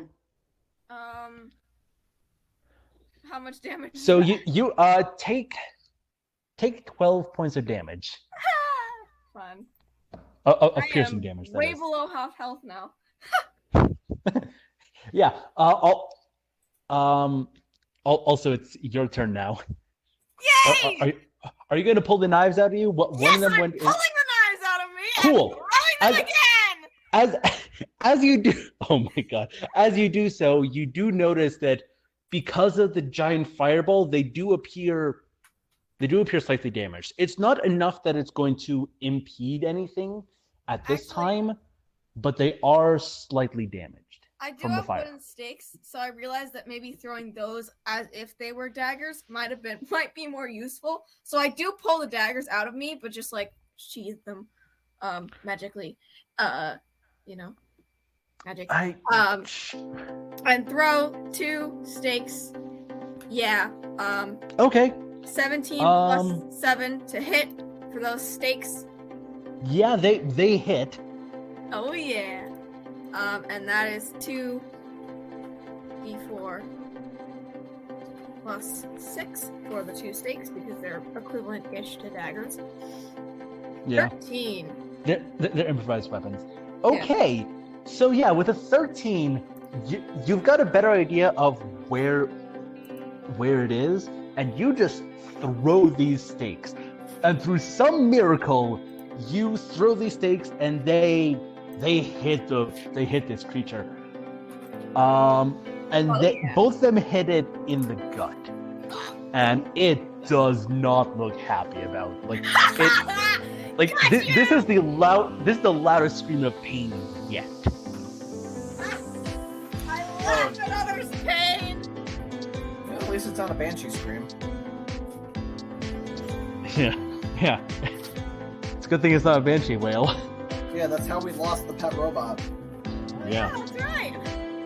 How much damage? So you take 12 points of damage. Fun. Of piercing damage. Way below half health now. Yeah. Also, it's your turn now. Yay! Are you going to pull the knives out of you? Yes, One of them I'm went pulling the knives out of me. Cool. And throwing them again. As you do, oh my god! As you do so, you do notice that because of the giant fireball, they do appear slightly damaged. It's not enough that it's going to impede anything at this time, but they are slightly damaged. I do have wooden stakes, so I realized that maybe throwing those as if they were daggers might be more useful. So I do pull the daggers out of me, but just like sheathe them magically. Magic. And throw 2 stakes. Yeah. Okay. 17 plus 7 to hit for those stakes. Yeah, they hit. Oh yeah. And that is 2d4 plus 6 for the 2 stakes because they're equivalent-ish to daggers. Yeah. 13. They're improvised weapons. Okay. Yeah. So yeah, with a 13, you've got a better idea of where it is, and you just throw these stakes. And through some miracle, you throw these stakes and they hit this creature. Both of them hit it in the gut. And it does not look happy about it. This is the loudest scream of pain yet. I laugh at others' pain. Well, at least it's not a banshee scream. Yeah. It's a good thing it's not a banshee wail. Yeah, that's how we lost the pet robot. Yeah. That's right.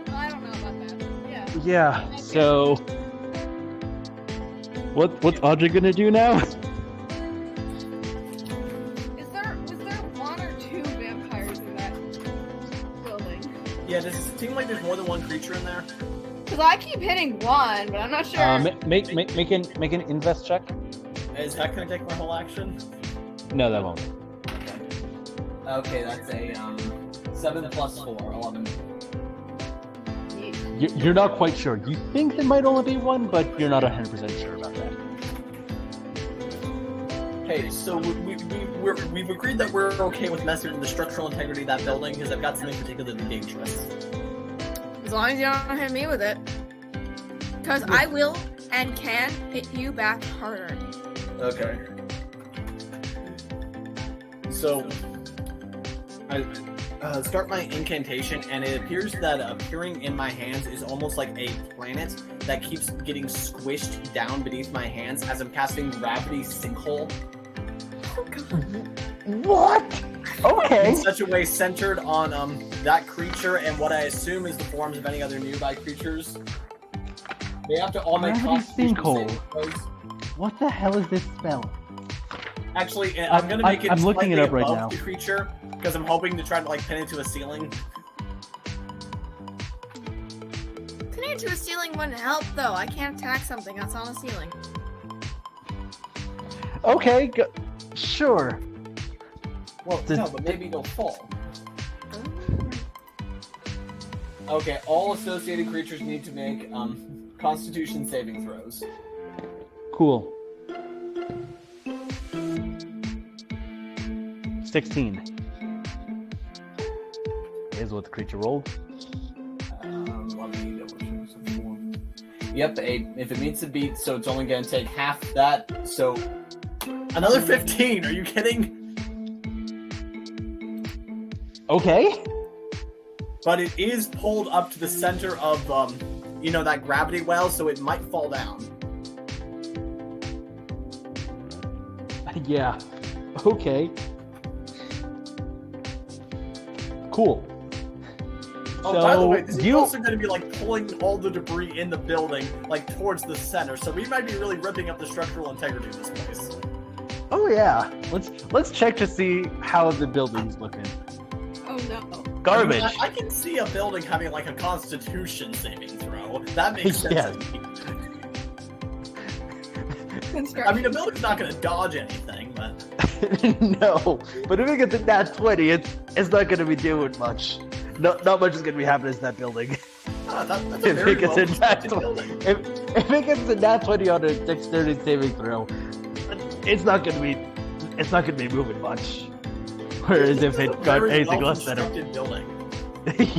Well, I don't know about that. Yeah. So, what's Audrey gonna do now? Was there 1 or 2 vampires in that building? Yeah, does it seem like there's more than one creature in there? Because I keep hitting 1, but I'm not sure. Make an invest check. Is that gonna take my whole action? No, that won't. Okay, that's a 7 plus 4, 11. You're not quite sure. You think there might only be 1, but you're not 100% sure about that. Okay, so we've agreed that we're okay with messing with the structural integrity of that building because I've got something particularly dangerous. As long as you don't hit me with it. Because I will and can hit you back harder. Okay. So, I start my incantation, and it appears that appearing in my hands is almost like a planet that keeps getting squished down beneath my hands as I'm casting Gravity Sinkhole. Oh, God. What? Okay. In such a way centered on that creature and what I assume is the forms of any other nearby creatures. They have to all make Gravity Sinkhole. What the hell is this spell? Actually, I'm gonna make it looking it up right above now. The creature because I'm hoping to try to pin it to a ceiling. Pinning it to a ceiling wouldn't help though. I can't attack something that's on a ceiling. Okay, sure. Well, no, but maybe they'll fall. Okay, all associated creatures need to make Constitution saving throws. Cool. 16 is what the creature rolled. Let me double check some. Yep, 8. If it meets the beat, so it's only going to take half that. So another 15. Are you kidding? Okay. But it is pulled up to the center of, that gravity well, so it might fall down. Yeah. Okay. Cool. Oh, So by the way, this is also going to be like pulling all the debris in the building, like towards the center. So we might be really ripping up the structural integrity of this place. Oh yeah. Let's check to see how the building's looking. Oh no. Garbage. I can see a building having like a Constitution saving throw. That makes sense. Yes. To me. I mean, a building's not going to dodge anything, but No, but if it gets a nat 20, it's not going to be doing much. Not much is going to be happening in that building. that's a very well-constructed building. If it gets a nat 20 on a dexterity saving throw, it's not going to be moving much. Whereas if it got anything less than a building.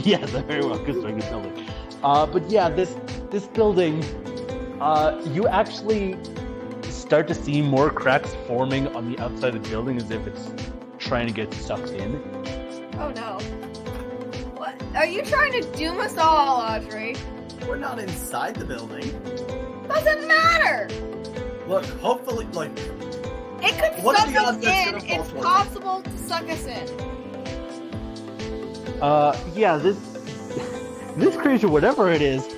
yes, a very well constructed building. But yeah, this building, you actually start to see more cracks forming on the outside of the building as if it's trying to get sucked in. Oh no. What? Are you trying to doom us all, Audrey? We're not inside the building. Doesn't matter! Look, hopefully, it could what suck are the us odds that's gonna in. fall It's forward? possible to suck us in. Yeah, this creature, whatever it is,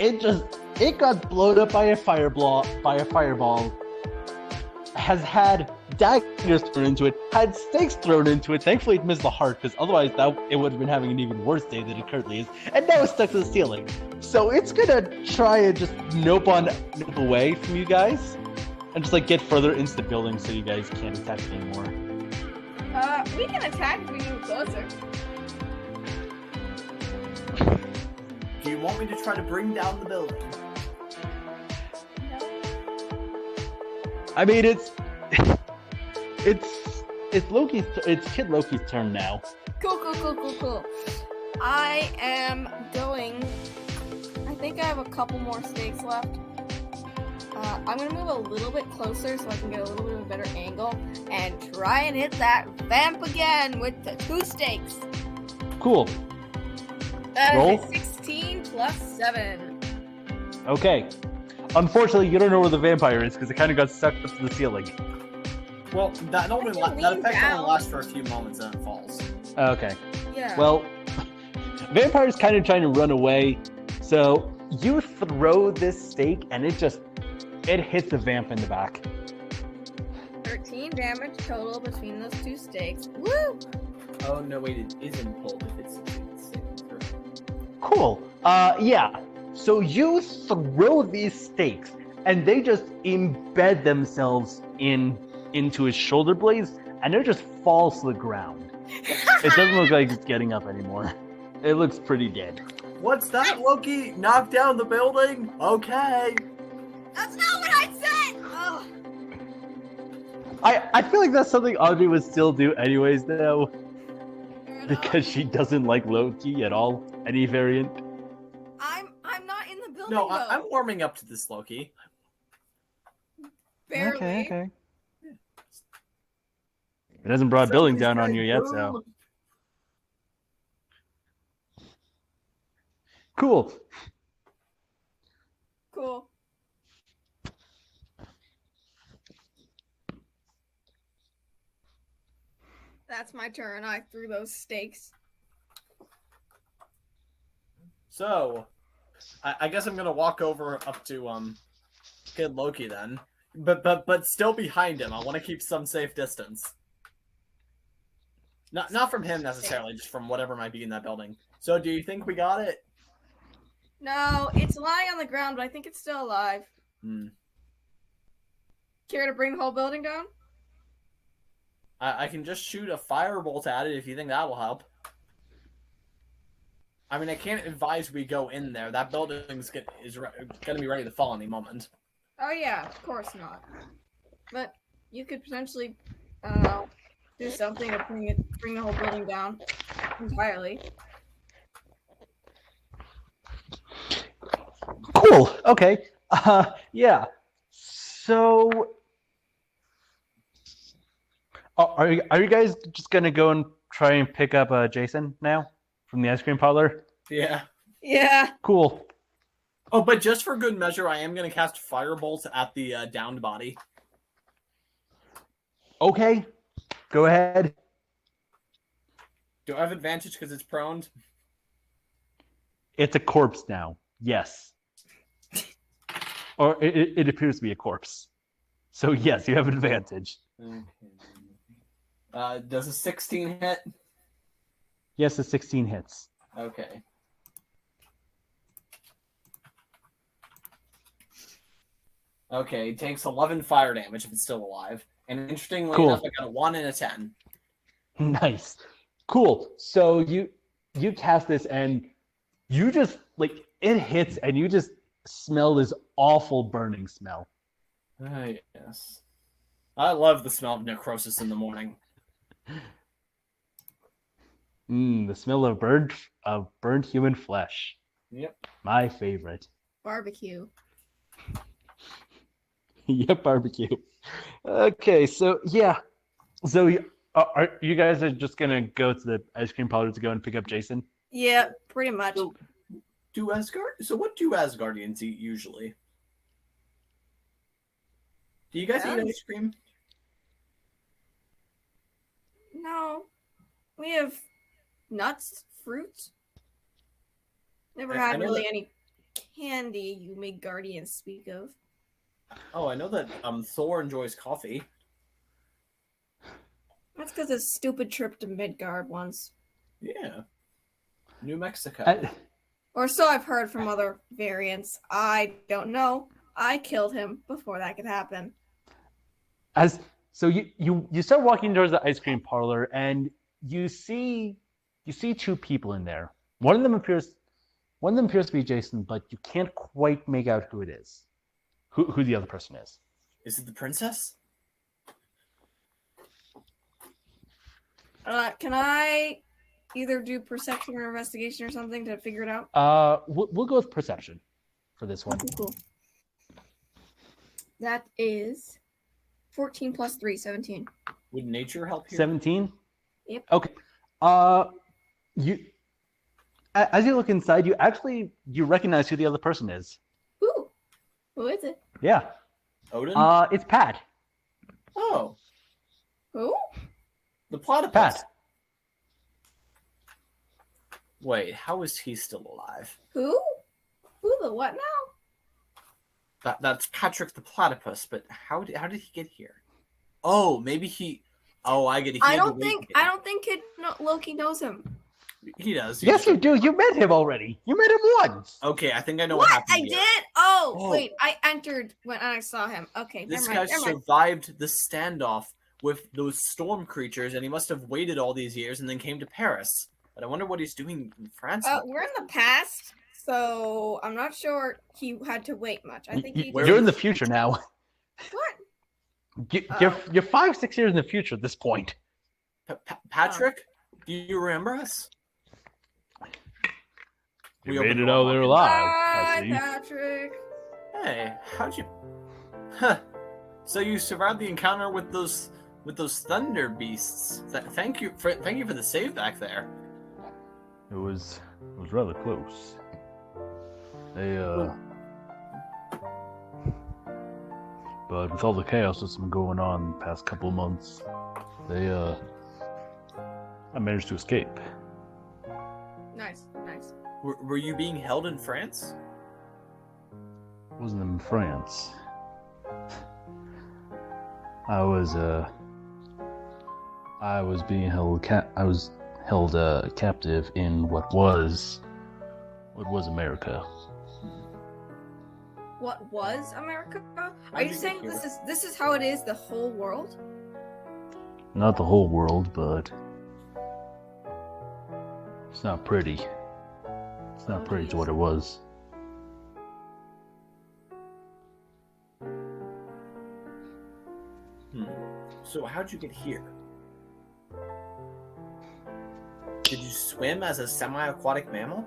it got blown up by a fireball, has had daggers thrown into it, had stakes thrown into it. Thankfully, it missed the heart, because otherwise it would have been having an even worse day than it currently is. And now it's stuck to the ceiling. So it's gonna try and just nope away from you guys, and just get further into the building so you guys can't attack it anymore. We can attack if we move closer. Do you want me to try to bring down the building? No. I mean, it's Kid Loki's turn now. Cool. I am going. I think I have a couple more stakes left. I'm gonna move a little bit closer so I can get a little bit of a better angle and try and hit that vamp again with the 2 stakes. Cool. That Roll. is a 16 plus 7. Okay. Unfortunately, you don't know where the vampire is because it kind of got sucked up to the ceiling. Well, that can effect lean down. only lasts for a few moments and then it falls. Okay. Yeah. Well, vampire's kind of trying to run away, so you throw this stake and it hits the vamp in the back. 13 damage total between those 2 stakes. Woo! Oh no, wait, it isn't pulled if it's Cool. Yeah. So you throw these stakes, and they just embed themselves into his shoulder blades, and it just falls to the ground. It doesn't look like it's getting up anymore. It looks pretty dead. What's that, Loki? Knock down the building? Okay. That's not what I said! Ugh. I feel like that's something Audrey would still do anyways, though, Fair enough. because she doesn't like Loki at all, any variant. I'm not in the building. No, though. I'm warming up to this, Loki. Barely. Okay. It hasn't brought a building down on you yet, so. Cool. Cool. That's my turn. I threw those stakes. So, I guess I'm gonna walk over up to Kid Loki then, but still behind him. I want to keep some safe distance. Not from him necessarily, just from whatever might be in that building. So, do you think we got it? No, it's lying on the ground, but I think it's still alive. Care to bring the whole building down? I can just shoot a firebolt at it if you think that will help. I mean, I can't advise we go in there. That building is going to be ready to fall any moment. Oh yeah, of course not. But you could potentially, do something to bring the whole building down entirely. Cool. Okay. Yeah. So, are you guys just gonna go and try and pick up Jason now from the ice cream parlor? Yeah. Yeah. Cool. Oh, but just for good measure, I am going to cast Firebolt at the downed body. Okay. Go ahead. Do I have advantage because it's prone? It's a corpse now. Yes. Or it appears to be a corpse. So yes, you have advantage. Okay. Does a 16 hit? Yes, a 16 hits. Okay. Okay, it takes 11 fire damage if it's still alive. And interestingly enough, I got a 1 and a 10. Nice. Cool. So you cast this and you just, like, it hits and you just smell this awful burning smell. Yes. I love the smell of necrosis in the morning. The smell of burnt human flesh. Yep. My favorite. Barbecue. Yep, barbecue. Okay, so yeah. So are you guys are just gonna go to the ice cream parlor to go and pick up Jason? Yeah, pretty much. So what do Asgardians eat usually? Do you guys eat ice cream? No. We have nuts, fruits. Never had really any candy you Midgardians speak of. Oh, I know that Thor enjoys coffee. That's because his stupid trip to Midgard once. Yeah. New Mexico. Or so I've heard from other variants. I don't know. I killed him before that could happen. So you start walking towards the ice cream parlor and you see two people in there. One of them appears to be Jason, but you can't quite make out who it is. Who the other person is. Is it the princess? Can I either do perception or investigation or something to figure it out? We'll go with perception for this one. Cool. That is 14 plus 3, 17. Would nature help here? 17? Yep. Okay. As you look inside, you recognize who the other person is. Ooh. Who is it? Yeah. Odin? It's Pat. Oh. Who? The platypus. Pat. Wait, how is he still alive? Who? Who the what now? That's Patrick the platypus, but how did he get here? Oh, maybe he. Oh, I get it. I don't think Loki knows him. He does. Yes, you do. You met him already. You met him once. Okay, I think I know what happened. I did? Oh, wait. I entered when I saw him. Okay, this never mind. guy survived the standoff with those storm creatures, and he must have waited all these years and then came to Paris. But I wonder what he's doing in France. We're in the past, so I'm not sure he had to wait much. I think you're in the future now. What? You're 5-6 years in the future at this point. Patrick, do you remember us? You made it out there alive. Hi, Patrick. Hey, how'd you? Huh. So you survived the encounter with those thunder beasts. Thank you for the save back there. It was rather close. But with all the chaos that's been going on the past couple of months, I managed to escape. Nice. Were you being held in France? I wasn't in France. I was being held captive in what was America. What was America? Are you saying this is how it is the whole world? Not the whole world, but it's not pretty. It's not pretty to what it was. So how'd you get here? Did you swim as a semi-aquatic mammal?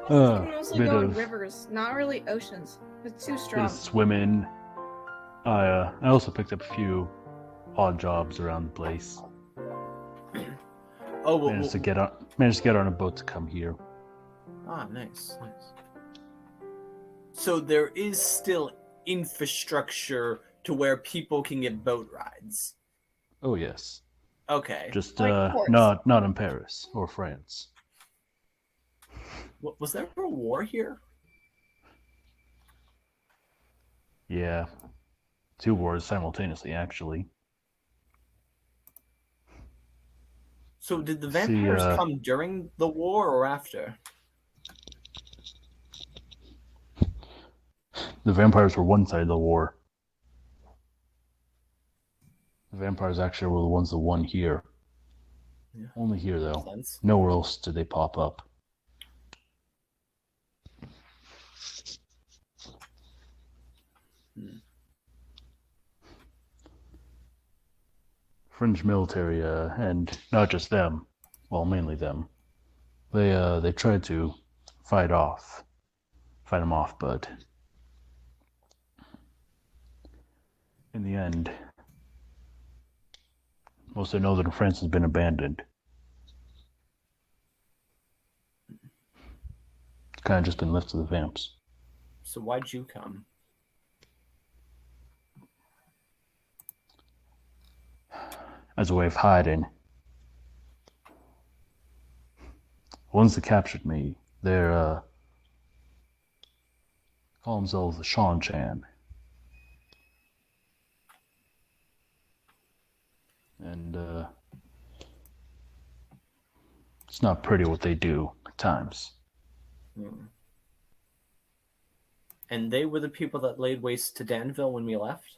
Mostly go in rivers, not really oceans. It's too strong. Swimming. I also picked up a odd jobs around the place. Oh, well, Managed to get on a boat to come here. Ah, nice. So there is still infrastructure to where people can get boat rides. Oh yes, Okay. just Like ports. not in Paris or France. Was there a war here? Yeah, 2 wars simultaneously, actually. So did the vampires come during the war or after? The vampires were one side of the war. The vampires actually were the ones that won here. Yeah. Only here, though. Makes sense. Nowhere else did they pop up. Fringe military, and not just them, well, mainly them. They tried to fight them off, but in the end, most of northern France has been abandoned. It's kind of just been left to the vamps. So why'd you come? As a way of hiding. The ones that captured me, they're call themselves the Shan Chan. And it's not pretty what they do at times. And they were the people that laid waste to Danville when we left?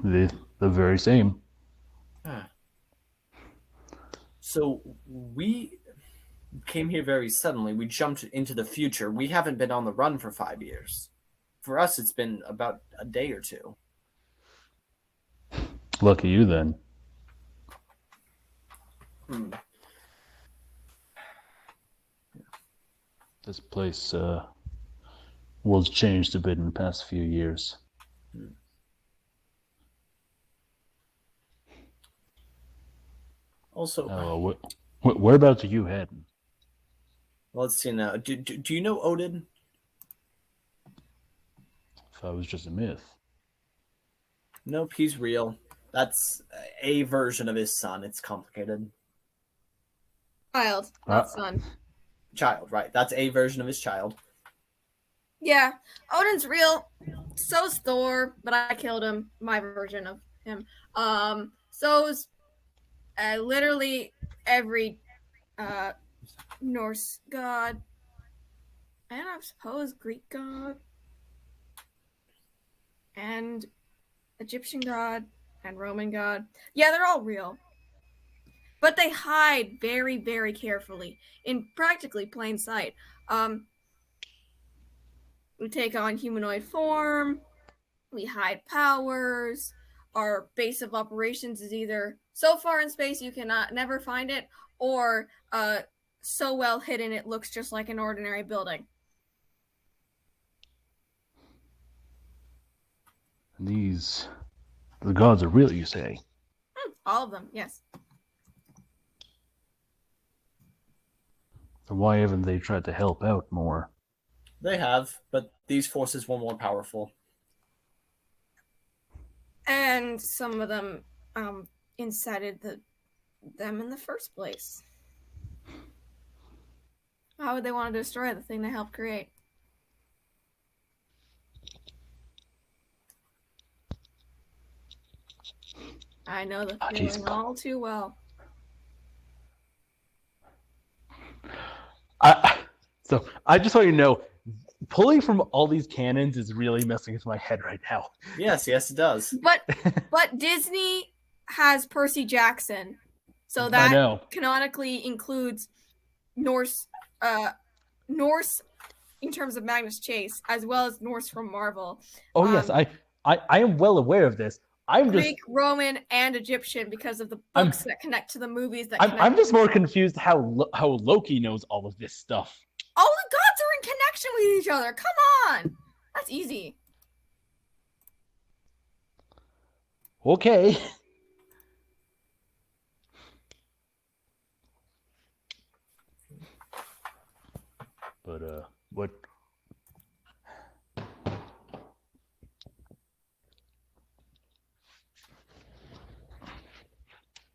The very same. Ah. So we came here very suddenly. We jumped into the future. We haven't been on the run for 5 years. For us, it's been about a day or two. Lucky you, then. This place was changed a bit in the past few years. Also, whereabouts are you heading? let's see now. Do you know Odin? If I was just a myth. Nope, he's real. That's a version of his son. It's complicated. Child, not son. Child, right. That's a version of his child. Yeah, Odin's real. So's Thor, but I killed him. My version of him. So's literally every Norse god, and I suppose Greek god, and Egyptian god, and Roman god. Yeah, they're all real. But they hide very, very carefully in practically plain sight. We take on humanoid form. We hide powers. Our base of operations is either so far in space you cannot never find it, or so well hidden it looks just like an ordinary building. And the gods are real, you say? All of them, yes. So why haven't they tried to help out more? They have, but these forces were more powerful. And some of them incited them in the first place. How would they want to destroy the thing they helped create? I know the feeling all too well. So I just want you to know, pulling from all these cannons is really messing with my head right now. Yes, it does. But Disney has Percy Jackson, so that canonically includes Norse in terms of Magnus Chase, as well as Norse from Marvel. Oh yes, I am well aware of this. I'm Greek, Roman, and Egyptian because of the books that connect to the movies that. I'm just more confused how Loki knows all of this stuff. All the gods are in connection with each other. Come on, that's easy. Okay. But what?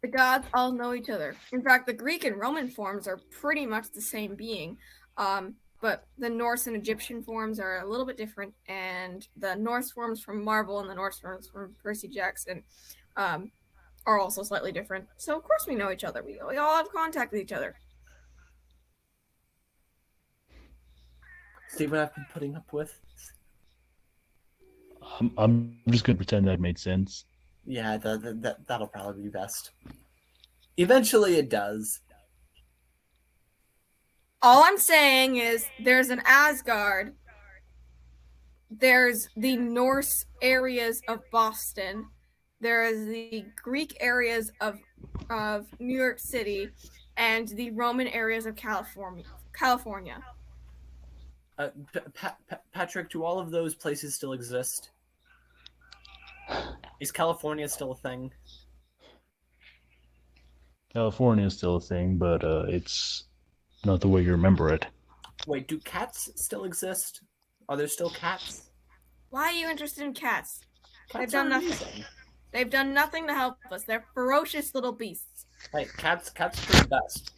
The gods all know each other. In fact, the Greek and Roman forms are pretty much the same being, but the Norse and Egyptian forms are a little bit different, and the Norse forms from Marvel and the Norse forms from Percy Jackson are also slightly different. So of course we know each other. We all have contact with each other. See what I've been putting up with? I'm just gonna pretend that made sense. Yeah, that'll probably be best. Eventually it does. All I'm saying is there's an Asgard. There's the Norse areas of Boston. There is the Greek areas of New York City, and the Roman areas of California. Patrick, do all of those places still exist? Is California still a thing? California is still a thing, but it's not the way you remember it. Wait, do cats still exist? Are there still cats? Why are you interested in cats? Cats They've done are nothing. amazing. They've done nothing to help us. They're ferocious little beasts. Hey, cats are the best.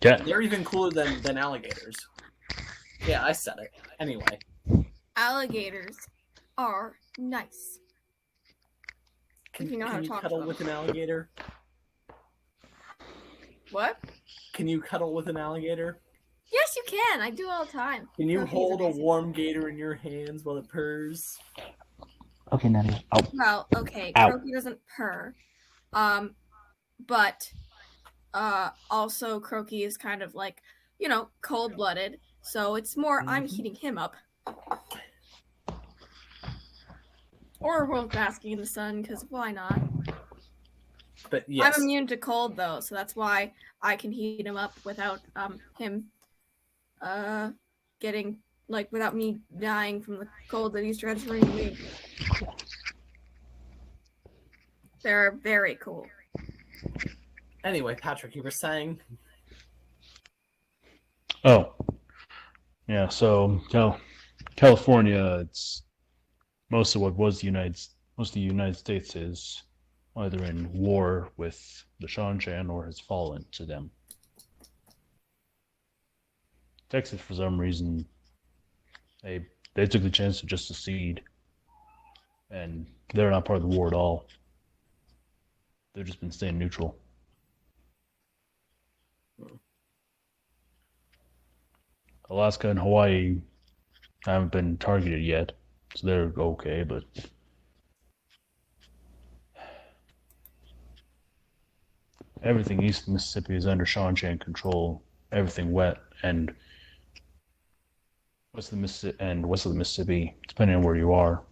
Cat. They're even cooler than alligators. Yeah, I said it. Anyway. Alligators are nice. Can If you know how can to you talk to cuddle them. with an alligator? What? Can you cuddle with an alligator? Yes, you can. I do all the time. Can you Croaky's hold a amazing. warm gator in your hands while it purrs? Okay, Nadia. Out. Well, okay, Ow. Croaky doesn't purr. But also Croaky is kind of like, cold-blooded. So it's more I'm heating him up. Or we're both basking in the sun, because why not? But yes. I'm immune to cold, though, so that's why I can heat him up without him getting, without me dying from the cold that he's transferring to me. They're very cool. Anyway, Patrick, you were saying? Oh, yeah. So California, it's most of what was most of the United States is either in war with the Shanshan or has fallen to them. Texas, for some reason, they took the chance to just secede, and they're not part of the war at all. They've just been staying neutral. Alaska and Hawaii haven't been targeted yet, so they're okay, but everything east of Mississippi is under Shanshan control. Everything west of the Mississippi, depending on where you are,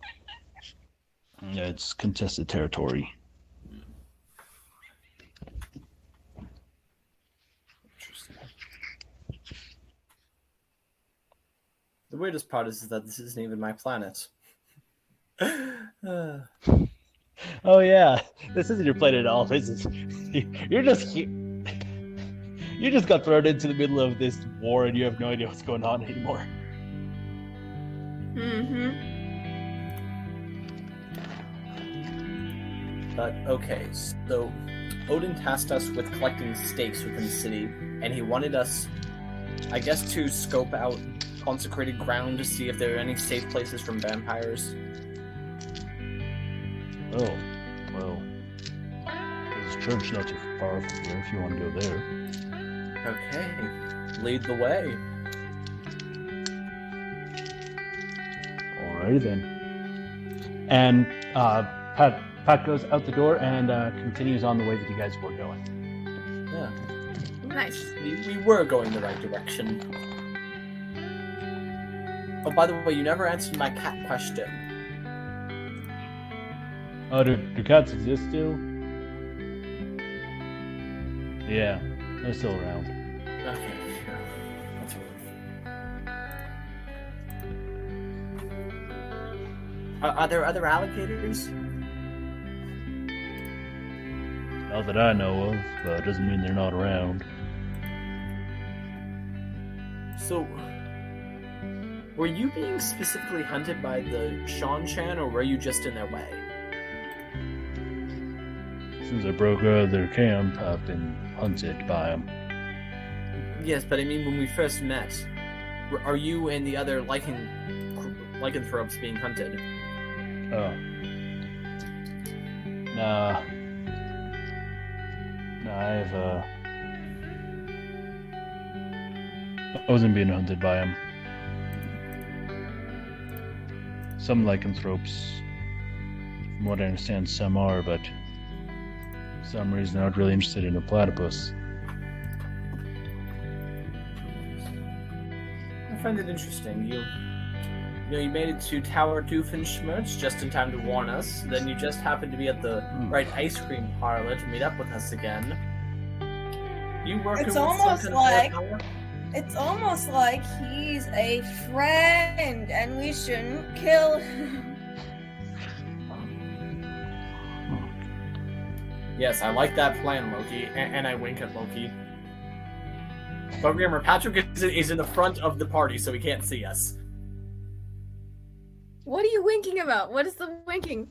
it's contested territory. The weirdest part is that this isn't even my planet. Oh yeah, this isn't your planet at all. You just got thrown into the middle of this war, and you have no idea what's going on anymore. But okay, so Odin tasked us with collecting stakes within the city, and he wanted us, I guess, to scope out consecrated ground to see if there are any safe places from vampires. Oh, well, there's a church not too far from here if you want to go there. Okay, lead the way. Alrighty then. And Pat goes out the door and continues on the way that you guys were going. Yeah. Nice. We were going the right direction. Oh, by the way, you never answered my cat question. Oh, do cats exist still? Yeah, they're still around. Okay, sure. That's weird. Are there other alligators? Not that I know of, but it doesn't mean they're not around. So, were you being specifically hunted by the Shan-chan, or were you just in their way? Since I broke out of their camp, I've been hunted by them. Yes, but I mean, when we first met, are you and the other lycanthropes being hunted? Oh. Nah. I wasn't being hunted by them. Some lycanthropes, from what I understand, some are, but for some reason they're not really interested in a platypus. I find it interesting. You made it to Tower Doofenshmirtz just in time to warn us. Then you just happened to be at the right ice cream parlor to meet up with us again. You working It's with almost some like- kind of power? It's almost like he's a friend and we shouldn't kill him. Yes, I like that plan, Loki, and I wink at Loki. But remember, Patrick is in the front of the party, so he can't see us. What are you winking about? What is the winking?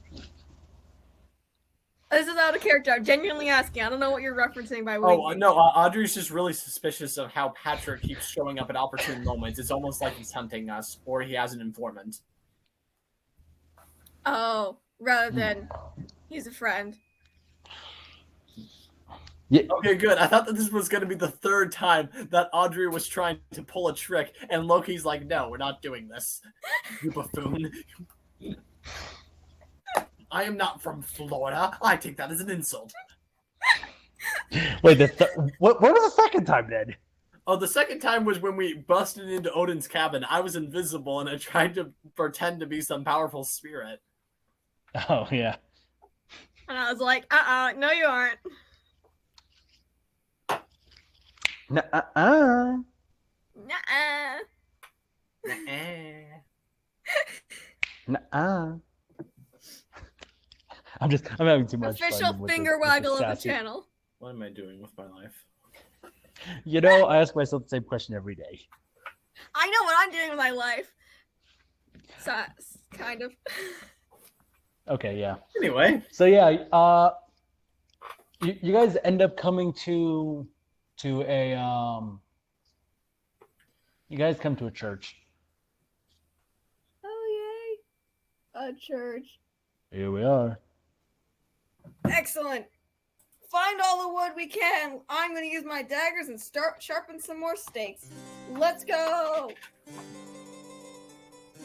This is out of character. I'm genuinely asking. I don't know what you're referencing by winking. Oh, no, Audrey's just really suspicious of how Patrick keeps showing up at opportune moments. It's almost like he's hunting us, or he has an informant. Oh, rather than he's a friend. Yeah. Okay, good. I thought that this was going to be the third time that Audrey was trying to pull a trick, and Loki's like, no, we're not doing this, you buffoon. I am not from Florida. I take that as an insult. Wait, what was the second time then? Oh, the second time was when we busted into Odin's cabin. I was invisible, and I tried to pretend to be some powerful spirit. Oh, yeah. And I was like, no you aren't. Nuh-uh. Nuh-uh. Nuh-uh. I'm having too much fun. Official with finger with waggle of the sassy- channel. What am I doing with my life? You know, I ask myself the same question every day. I know what I'm doing with my life. So, kind of. Okay, yeah. Anyway. So yeah, you guys end up coming to a you guys come to a church. Oh yay! A church. Here we are. Excellent. Find all the wood we can. I'm going to use my daggers and start sharpen some more stakes. Let's go.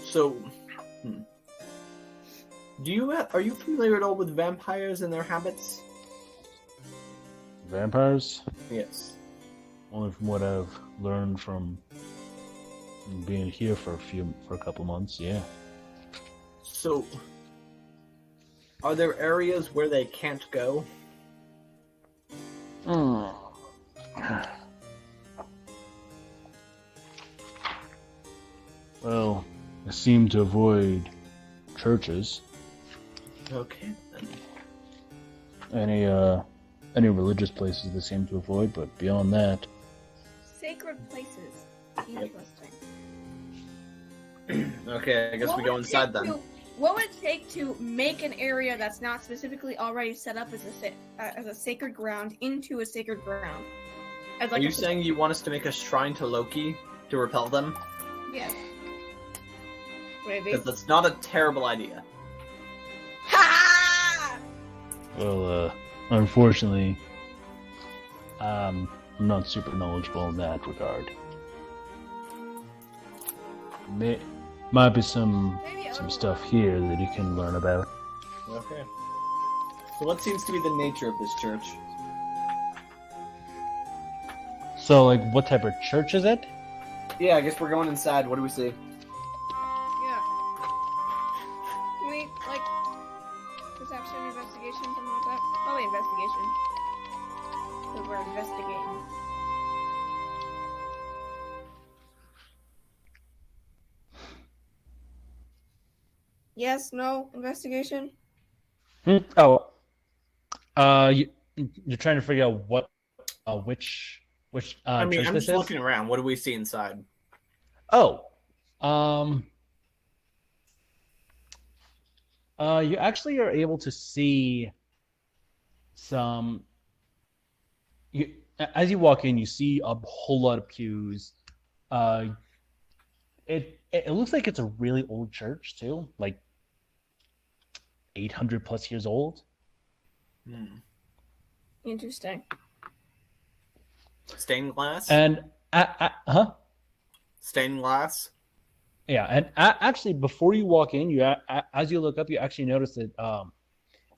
So, are you familiar at all with vampires and their habits? Vampires? Yes. Only from what I've learned from being here for a couple months, yeah. So, are there areas where they can't go? Well, I seem to avoid churches. Okay, then. Any religious places they seem to avoid, but beyond that, Sacred places. Interesting. Okay, I guess we go inside then. What would it take to make an area that's not specifically already set up as a sacred ground into a sacred ground? As like Are you saying you want us to make a shrine to Loki to repel them? Yes. Maybe. Because that's not a terrible idea. Ha! well, unfortunately, I'm not super knowledgeable in that regard. Might be some stuff here that you can learn about. Okay. So what seems to be the nature of this church? So, like, what type of church is it? Yeah, I guess we're going inside. What do we see? Yeah. Can we, like, perception, investigation, something like that? Probably investigation. Because we're investigating. Yes, no, investigation? Oh. you're trying to figure out which I mean, church I'm this just is. looking around. What do we see inside? Oh, you actually are able to see some. As you walk in, you see a whole lot of pews. Uh, it looks like it's a really old church too, like 800 plus years old. Interesting. Stained glass. And huh? Stained glass. Yeah, and actually, before you walk in, as you look up, you actually notice that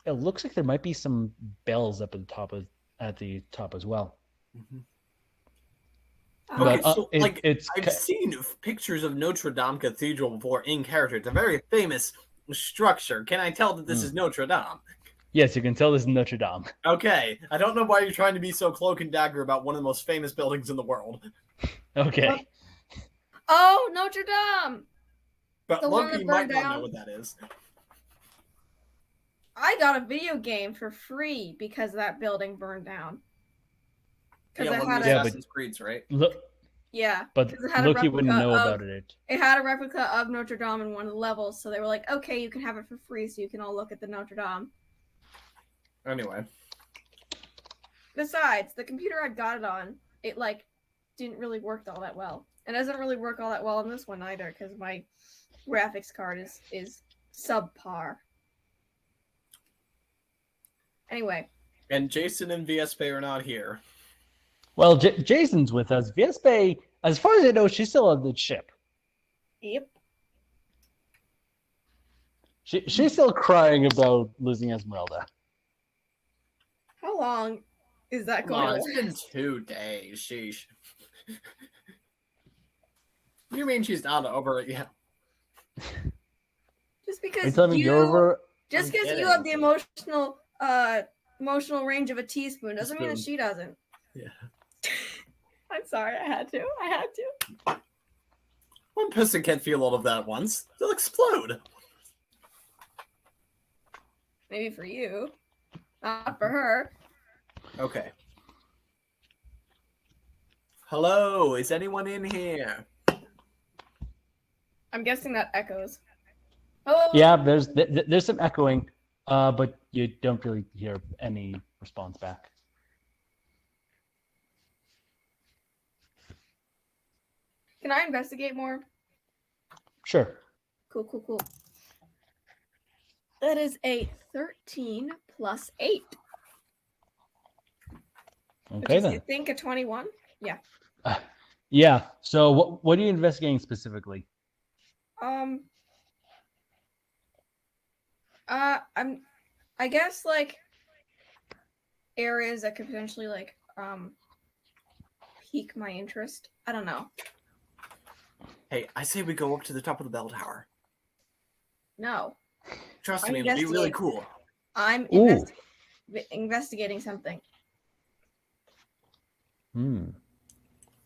it looks like there might be some bells up at the top as well. Okay, But so it's I've seen pictures of Notre Dame Cathedral before in character. It's a very famous structure. Can I tell that this is Notre Dame? Yes, you can tell this is Notre Dame. Okay, I don't know why you're trying to be so cloak and dagger about one of the most famous buildings in the world. Okay. Oh, Notre Dame! But The one Loki that might burned not know down? what that is. I got a video game for free because that building burned down. Yeah, Because one of the Assassin's Creeds, right? Look, yeah, but 'cause it had a Loki wouldn't replica know of- about it. It had a replica of Notre Dame in one of the levels, so they were like, okay, you can have it for free so you can all look at the Notre Dame. Anyway. Besides, the computer I got it on, it like didn't really work all that well. It doesn't really work all that well on this one either because my graphics card is subpar. Anyway. And Jason and VSP are not here. Well, Jason's with us. VSP, as far as I know, she's still on the ship. Yep. She's still crying about losing Esmeralda. How long is that Come going on, to it's been 2 days. Sheesh. You mean she's not over it yet? Just Are you because telling me you're over? just I'm because you kidding. have the emotional range of a teaspoon doesn't mean that she doesn't. Yeah. I'm sorry, I had to. One person can't feel all of that at once. They'll explode. Maybe for you, not for her. Okay. Hello, is anyone in here? I'm guessing that echoes. Oh Yeah, there's some echoing, but you don't really hear any response back. Can I investigate more? Sure. Cool. That is a 13 plus 8. Okay, which is, then. I think a 21. Yeah. Yeah. So what are you investigating specifically? I guess like areas that could potentially like pique my interest. I don't know. Hey, I say we go up to the top of the bell tower. No. Trust I'm me, it'll be really investigating. cool. I'm Ooh. investigating something.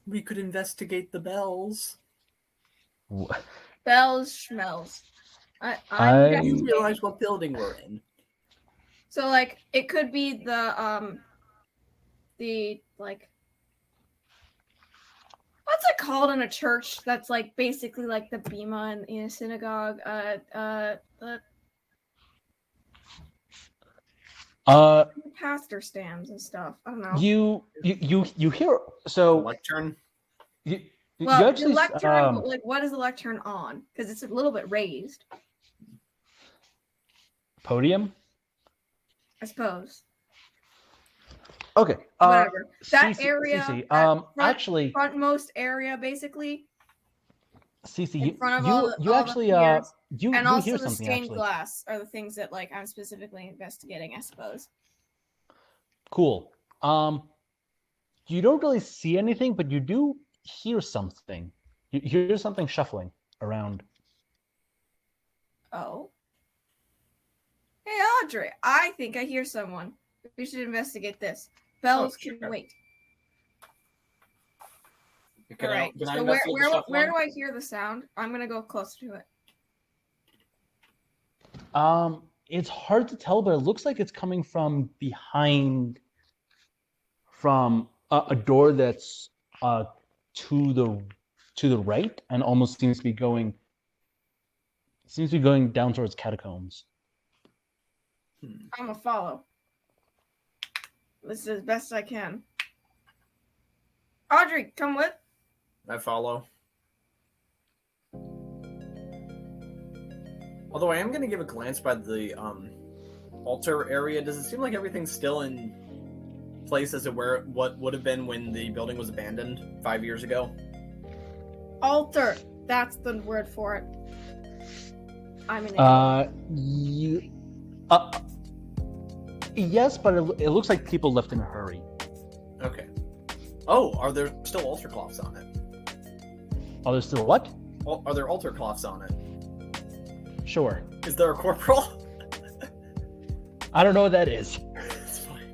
We could investigate the bells. Bells, schmells. I'm I- You investigating. realize what building we're in. So like it could be the like what's it called in a church that's like basically like the bema in a synagogue? The pastor stands and stuff. I don't know. You hear so Lectern. you Well, actually the lectern, like what is the lectern on? Because it's a little bit raised, podium. I suppose. Okay. Whatever. That Cece, area. Cece, that actually, frontmost area, basically, Cece, in front of you all the actually piers, you and you also hear the something stained actually. glass are the things that like I'm specifically investigating, I suppose. Cool. You don't really see anything, but you do hear something. You hear something shuffling around. Oh. Hey, Audrey, I think I hear someone. We should investigate this. Bells can sure. wait. Can All right. can I So investigate the where shuffling? do I hear the sound? I'm gonna go closer to it. It's hard to tell, but it looks like it's coming from behind from a door that's to the right and almost seems to be going down towards catacombs. I'm gonna follow. This is as best I can. Audrey, come with. I follow. Although I am going to give a glance by the altar area. Does it seem like everything's still in place as it were what would have been when the building was abandoned 5 years ago? Altar. That's the word for it. I'm an idiot. Yes, but it looks like people left in a hurry. Okay. Oh, are there still altar cloths on it? Oh, there's still what? Are there altar cloths on it? Sure. Is there a corporal? I don't know what that is. It's fine.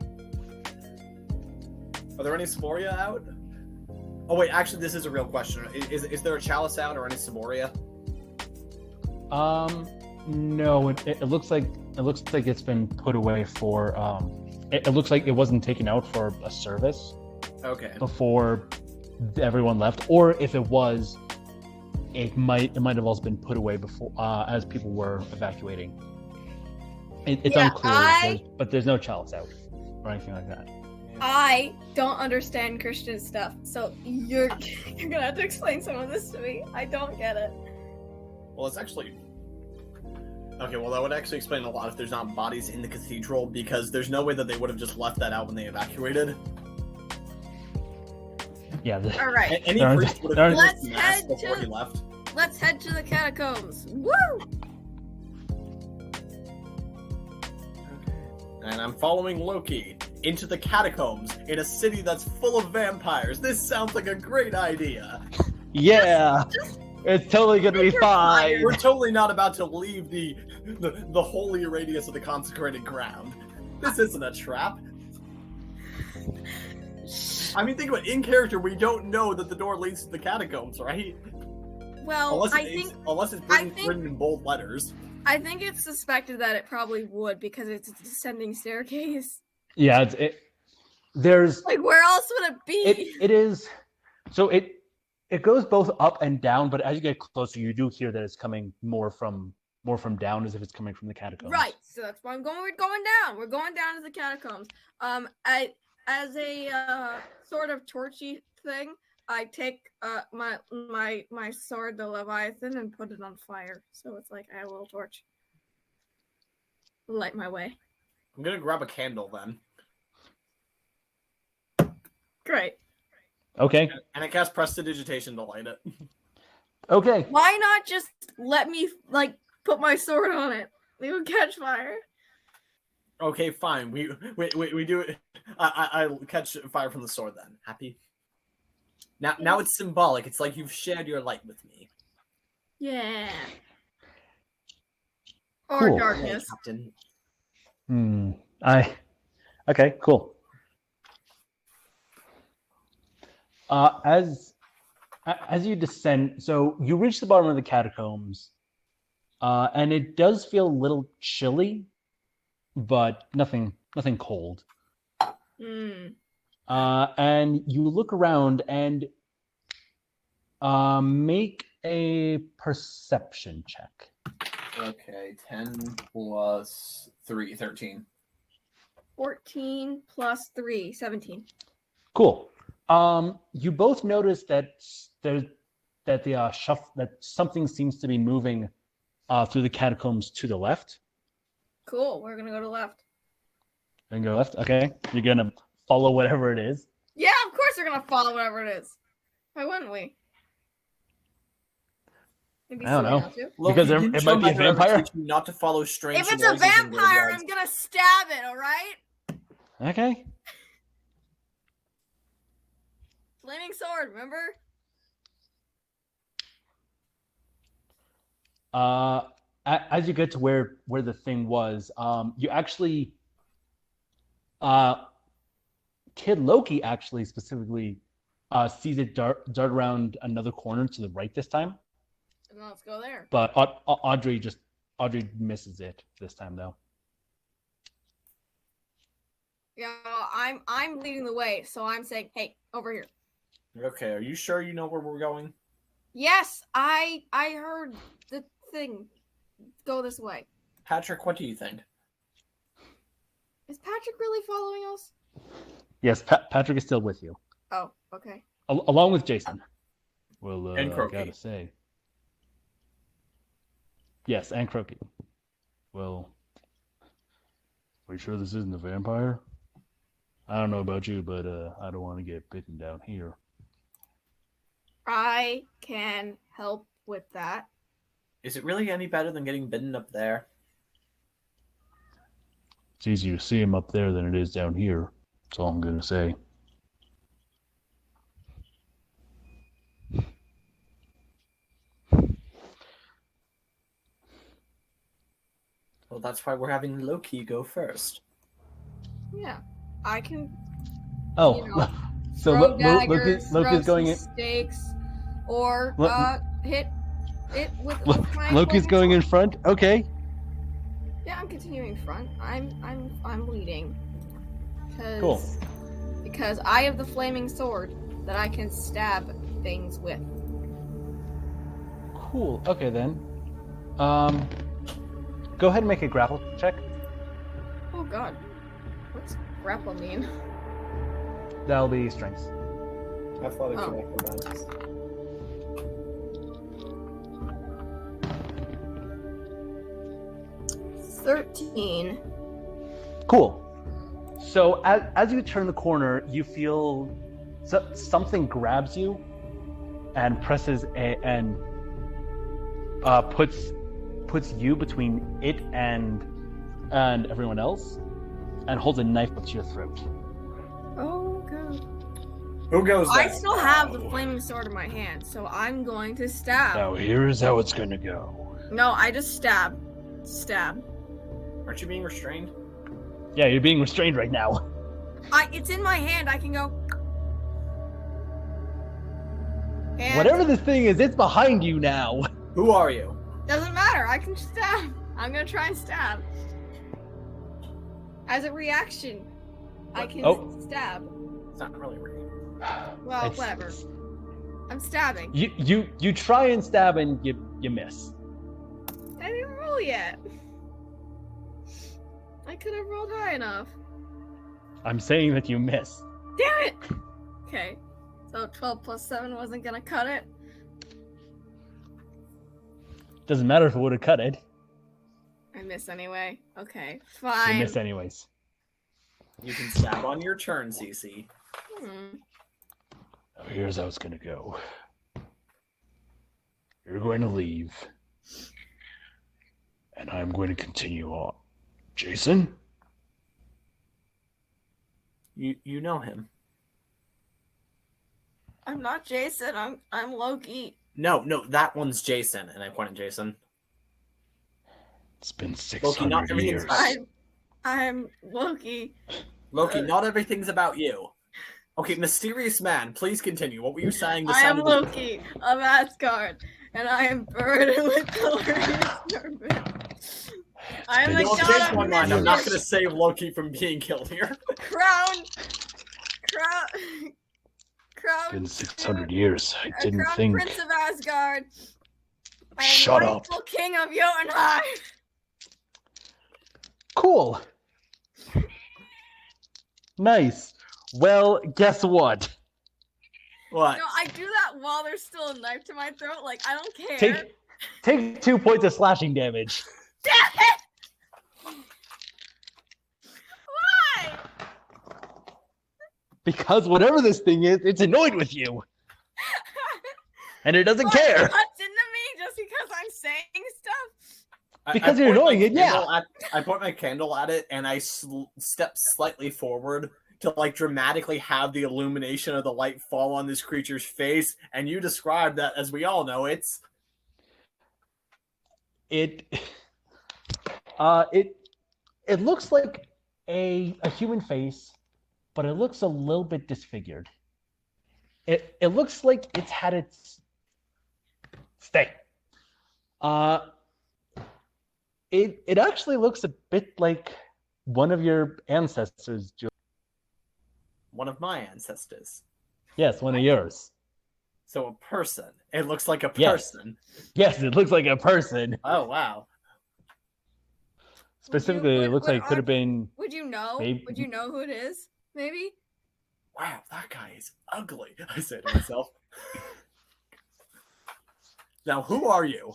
Are there any Saboria out? Oh wait, actually, this is a real question. Is there a chalice out or any Saboria? No. It looks like it's been put away for. It looks like it wasn't taken out for a service. Okay. Before everyone left, or if it was, it might have also been put away before as people were evacuating. It's unclear, but there's no chalice out or anything like that. I don't understand Christian stuff, so you're gonna have to explain some of this to me. I don't get it. Well, it's actually okay. Well, that would actually explain a lot if there's not bodies in the cathedral, because there's no way that they would have just left that out when they evacuated. Yeah. All right. Any priest would have Let's mass head before to. he left. Let's head to the catacombs. Woo! And I'm following Loki into the catacombs in a city that's full of vampires. This sounds like a great idea. Yeah, it's totally gonna be fine. We're totally not about to leave the holy radius of the consecrated ground. This isn't a trap. I mean, think about it. In character, we don't know that the door leads to the catacombs, right? Well, unless it's written in bold letters. I think it's suspected that it probably would because it's a descending staircase. Yeah, there's like where else would it be? It is. So it goes both up and down, but as you get closer, you do hear that it's coming more from down, as if it's coming from the catacombs. Right. So that's why we're going down. We're going down to the catacombs. As a sort of torchy thing, I take my sword, the Leviathan, and put it on fire. So it's like I have a little torch. Light my way. I'm gonna grab a candle then. Great. Okay. And I cast Prestidigitation to light it. Okay. Why not just let me put my sword on it? It would catch fire. Okay, fine. We do it. I'll catch fire from the sword then. Happy? Now it's symbolic. It's like you've shared your light with me. Yeah. Or Cool. darkness. Captain. Okay, cool. As you descend, so you reach the bottom of the catacombs, and it does feel a little chilly, but nothing cold. And you look around and make a perception check. Okay, 10 plus 3, 13. 14 plus 3, 17. Cool. You both notice that that something seems to be moving through the catacombs to the left. Cool. We're gonna go to the left. And go left. Okay. You're gonna follow whatever it is. Yeah, of course we're gonna follow whatever it is. Why wouldn't we? Maybe I don't know. not to. Because it might be a vampire. Not to follow strange. If it's a vampire, I'm gonna stab it. All right. Okay. Flaming sword. Remember? As you get to where the thing was, you actually, Kid Loki actually specifically sees it dart around another corner to the right this time. And let's go there. But Audrey misses it this time though. I'm leading the way, so I'm saying, hey, over here. Okay, are you sure you know where we're going? Yes, I heard the thing. Go this way. Patrick, what do you think? Is Patrick really following us? Yes, Patrick is still with you, Oh, okay. along with Jason. Well, And I Croaky. gotta say, yes, and Croaky. Well, are you sure this isn't a vampire? I don't know about you, but I don't want to get bitten down here. I can help with that. Is it really any better than getting bitten up there? It's easier to see him up there than it is down here. That's all I'm gonna say. Well, that's why we're having Loki go first. Yeah, I can. Oh, You know, so throw daggers, Loki's throw going in. some stakes, or hit it with my Loki's going in front. Okay. Yeah, I'm continuing front. I'm leading. Cool. Because I have the flaming sword that I can stab things with. Cool. Okay then. Go ahead and make a grapple check. Oh god. What's grapple mean? That'll be strength. Athletics Oh. and acrobatics. $13. Cool. So as you turn the corner, you feel something grabs you and presses and puts you between it and everyone else, and holds a knife up to your throat. Oh god. Who goes there? I still have the flaming sword in my hand, so I'm going to stab. Now here's how it's gonna go. No, I just stab. Stab. Aren't you being restrained? Yeah, you're being restrained right now. It's in my hand. I can go. And Whatever this thing is, it's behind you now. Who are you? doesn't matter. I can stab. I'm gonna try and stab. As a reaction, I can stab. It's not really real. Well, whatever. I'm stabbing. You try and stab and you miss. I didn't roll yet. I could have rolled high enough. I'm saying that you miss. Damn it! Okay. So 12 plus 7 wasn't gonna cut it. Doesn't matter if it would have cut it. I miss anyway. Okay, fine. You miss anyways. You can stab on your turn, CC. Now here's how it's gonna go. You're going to leave, and I'm going to continue on. Jason? You know him. I'm not Jason. I'm Loki. No, that one's Jason, and I point at Jason. It's been Loki, not 600 everything's years. about you. I'm Loki. Loki, not everything's about you. Okay, mysterious man, please continue. What were you saying? I am Loki of Asgard, and I am burdened with glorious purpose. I am the No, god change of my mind. I'm not going to mischief. save Loki from being killed here. Crown. It's been 600 years. I didn't Crown think. Prince of Asgard. I am Shut up. rightful King of Jotunheim. Cool. Nice. Well, guess what? What? No, I do that while there's still a knife to my throat. Like, I don't care. Take 2 points of slashing damage. Damn it! Why? Because whatever this thing is, it's annoyed with you. And it doesn't What, care. it cuts into me just because I'm saying stuff? Because I you're point my annoying it, yeah. candle I point my candle at it, and I step slightly forward to like dramatically have the illumination of the light fall on this creature's face. And you describe that, as we all know, it looks like a human face, but it looks a little bit disfigured. It looks like it's had its stay. It actually looks a bit like one of your ancestors. one of my ancestors. Yes, one of yours. So a person. It looks like a Yes. person. Yes, it looks like a person. Oh wow. Specifically, it looks like it could have been. Would you know? Maybe- Would you know who it is? Maybe. Wow, that guy is ugly. I say to myself. Now, who are you?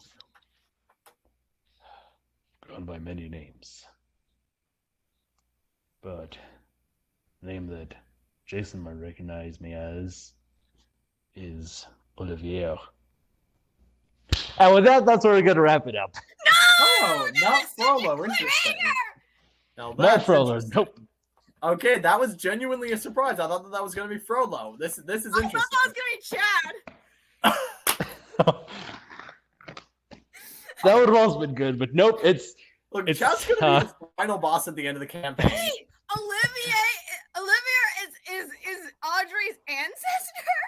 Gone by many names. But the name that Jason might recognize me as is Olivier. And with that, that's where we're going to wrap it up. Oh, not Frollo. Interesting. Now Not that's Frollo. interesting. Nope. Okay, that was genuinely a surprise. I thought that was going to be Frollo. This is I interesting. thought that was gonna be Chad. That would have also been good, but nope, it's Look, It's, Chad's going to be the final boss at the end of the campaign. Wait, Olivia is Audrey's ancestor?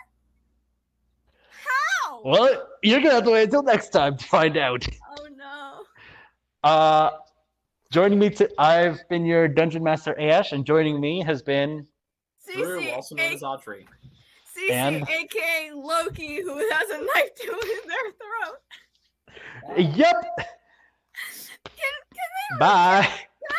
How? well, you're gonna have to wait until next time to find out. Oh no. Joining me I've been your Dungeon Master Ash, and joining me has been Drew, Cece, also known as Audrey. Cece, And- aka Loki, who has a knife to their throat. Yep. Can they Bye.